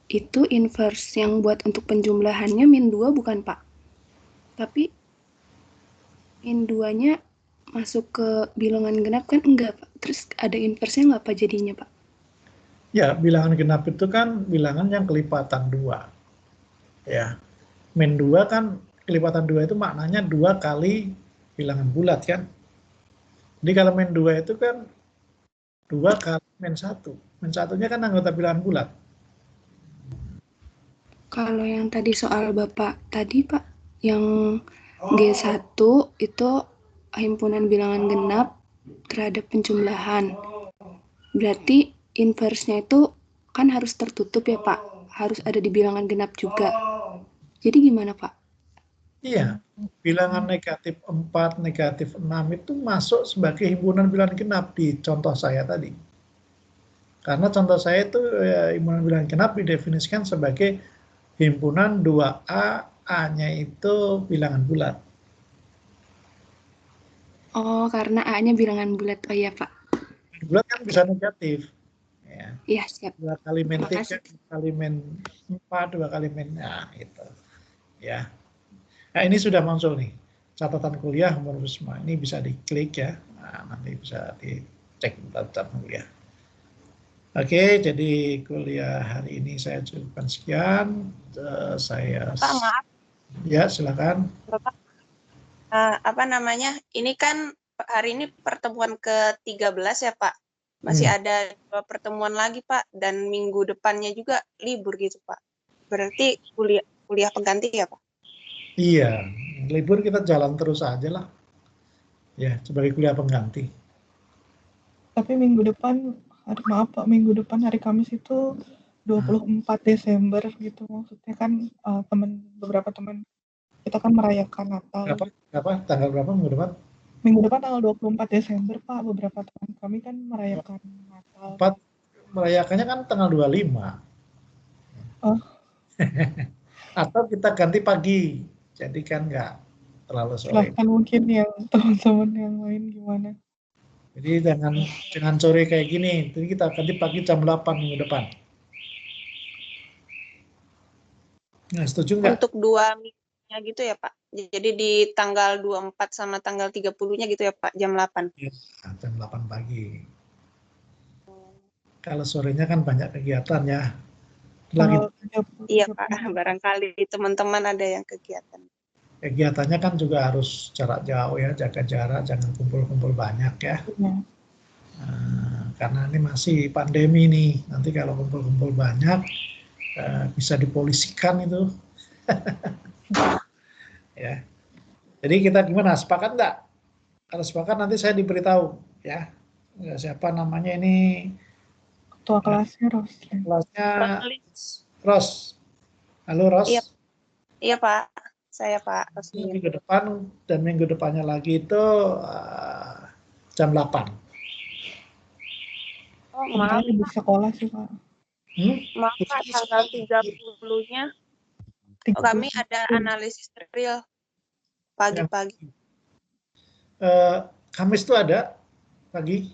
itu inverse yang buat untuk penjumlahannya -2 bukan, Pak? Tapi -2-nya masuk ke bilangan genap kan enggak, Pak? Terus ada inverse-nya nggak, Pak, jadinya, Pak? Ya, bilangan genap itu kan bilangan yang kelipatan 2. Ya. -2 kan kelipatan 2 itu maknanya 2 kali bilangan bulat kan. Jadi kalau -2 itu kan 2 kali -1. -1-nya kan anggota bilangan bulat. Kalau yang tadi soal Bapak tadi, Pak, yang G1 itu himpunan bilangan genap terhadap penjumlahan. Berarti inverse-nya itu kan harus tertutup ya, Pak? Harus ada di bilangan genap juga. Jadi gimana, Pak? Iya, bilangan negatif 4, negatif 6 itu masuk sebagai himpunan bilangan genap di contoh saya tadi. Karena contoh saya itu himpunan bilangan genap didefinisikan sebagai himpunan 2A, A-nya itu bilangan bulat. Oh, karena A-nya bilangan bulat. Oh iya, Pak. Bulat kan bisa negatif. Ya. Iya, siap. 2 kali -3, 2 kali -4, 2 kali nah itu. Ya. Nah, ini sudah muncul nih. Catatan kuliah homomorfisme. Ini bisa diklik ya. Nah, nanti bisa dicek catatan kuliah. Oke, jadi kuliah hari ini saya cukupkan sekian. Pak, maaf. Ya, silakan. Bapak, ini kan hari ini pertemuan ke-13 ya, Pak. Masih ada 2 pertemuan lagi, Pak. Dan minggu depannya juga libur gitu, Pak. Berarti kuliah pengganti ya, Pak? Iya, libur kita jalan terus aja lah. Ya, sebagai kuliah pengganti. Tapi minggu depan, maaf Pak, minggu depan hari Kamis itu 24 Desember gitu. Maksudnya kan beberapa teman kita kan merayakan Natal. Tanggal berapa minggu depan? Minggu depan tanggal 24 Desember, Pak. Beberapa teman kami kan merayakan Natal. Merayakannya kan tanggal 25. Oh. Atau kita ganti pagi. Jadi kan nggak terlalu sore. Silahkan mungkin yang teman-teman yang lain gimana? Jadi jangan sore kayak gini. Jadi kita ganti pagi jam 8 minggu depan. Nah, setuju nggak? Untuk 2 minggunya gitu ya, Pak? Jadi di tanggal 24 sama tanggal 30-nya gitu ya, Pak, jam 8? Ya, jam 8 pagi. Kalau sorenya kan banyak kegiatan ya. Iya, Pak. Barangkali teman-teman ada yang kegiatan. Kegiatannya kan juga harus jarak jauh ya, jaga jarak, jangan kumpul-kumpul banyak ya. Karena ini masih pandemi nih, nanti kalau kumpul-kumpul banyak bisa dipolisikan itu. Ya. Jadi kita gimana? Sepakat nggak? Kalau sepakat nanti saya diberitahu ya. Siapa namanya ini? Ketua kelasnya Ros. Kelasnya Ros. Halo Ros. Iya Pak, saya Pak Rosmin. Minggu depan dan minggu depannya lagi itu jam 8. Oh, maaf di sekolah sih Pak. Maaf Pak, tanggal 30-nya kami ada analisis real pagi-pagi. Kamis itu ada pagi?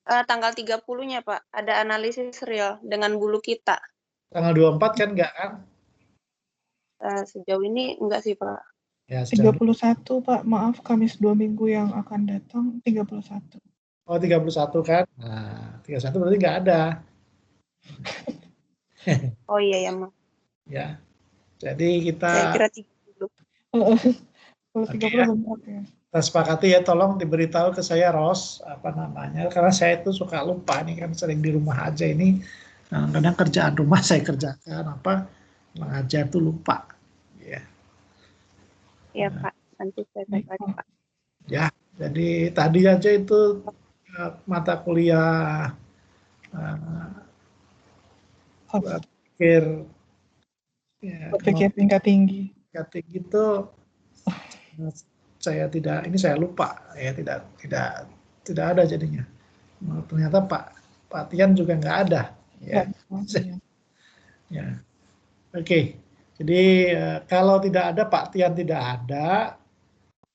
Tanggal 30-nya, Pak. Ada analisis real dengan bulu kita. Tanggal 24 kan enggak kan? Sejauh ini enggak sih, Pak. Ya, 31, Pak. Maaf, Kamis 2 minggu yang akan datang, 31. Oh, 31 kan? Nah, 31 berarti nggak ada. Oh iya ya, Mak. Ya. Jadi kita Saya kira 30. Kalau 30 ya. bentar ya. Kita sepakati ya, tolong diberitahu ke saya, Ros, apa namanya, karena saya itu suka lupa nih kan, sering di rumah aja ini, kadang kerjaan rumah saya kerjakan, mengajar tuh lupa. Ya. Iya, Pak. Nanti saya baca, Pak. Ya, jadi tadi aja itu mata kuliah berpikir tingkat tinggi. Tingkat tinggi itu saya lupa ya, tidak ada jadinya. Ternyata Pak Tian juga nggak ada. Ya. Ya. Oke. Jadi kalau tidak ada Pak Tian tidak ada,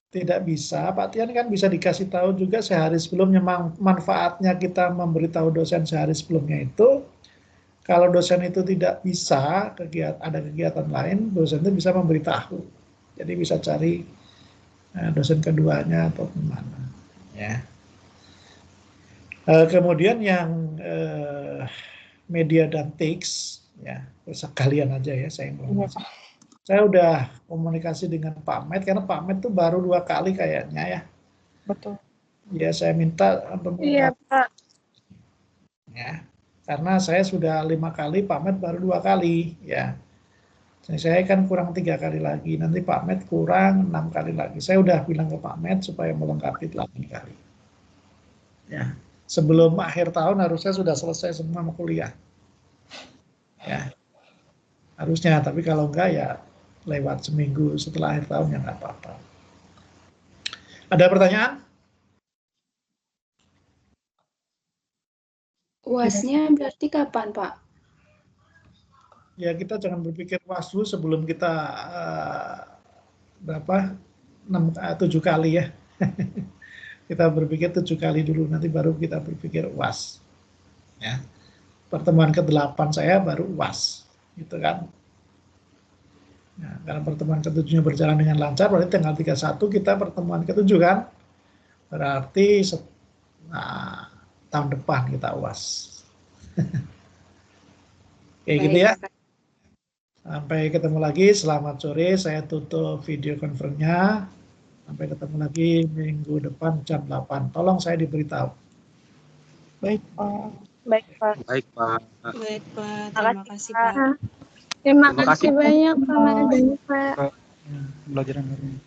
tidak bisa. Pak Tian kan bisa dikasih tahu juga sehari sebelumnya, manfaatnya kita memberitahu dosen sehari sebelumnya itu. Kalau dosen itu tidak bisa, ada kegiatan lain, dosen itu bisa memberitahu. Jadi bisa cari dosen keduanya atau gimana. Ya. Kemudian yang media dan teks, ya sekalian aja ya saya ngomong. Saya udah komunikasi dengan Pak Met, karena Pak Met tuh baru 2 kali kayaknya ya. Betul. Ya saya minta Iya, Pak. Ya, karena saya sudah 5 kali, Pak Met baru 2 kali ya. Saya kan kurang 3 kali lagi, nanti Pak Met kurang 6 kali lagi. Saya udah bilang ke Pak Met supaya melengkapi 8 kali. Ya, sebelum akhir tahun harusnya sudah selesai semua kuliah. Ya, harusnya, tapi kalau enggak ya lewat seminggu setelah akhir tahun ya nggak apa-apa. Ada pertanyaan? UAS-nya berarti kapan, Pak? Ya kita jangan berpikir UAS dulu sebelum kita 7 kali ya. Kita berpikir 7 kali dulu, nanti baru kita berpikir UAS. Ya. Pertemuan ke-8 saya baru UAS, gitu kan. Nah, karena pertemuan ke-7-nya berjalan dengan lancar, berarti tanggal 31 kita pertemuan ke-7 kan. Berarti tahun depan kita UAS. Kayak gitu ya. Sampai ketemu lagi, selamat sore, saya tutup video conference-nya. Sampai ketemu lagi minggu depan jam 8. Tolong saya diberitahu. Baik, Pak. Baik, Pak. Baik, Pak. Baik, Pak. Terima kasih, Pak. Terima kasih banyak, Pak. Pelajaran hari ini.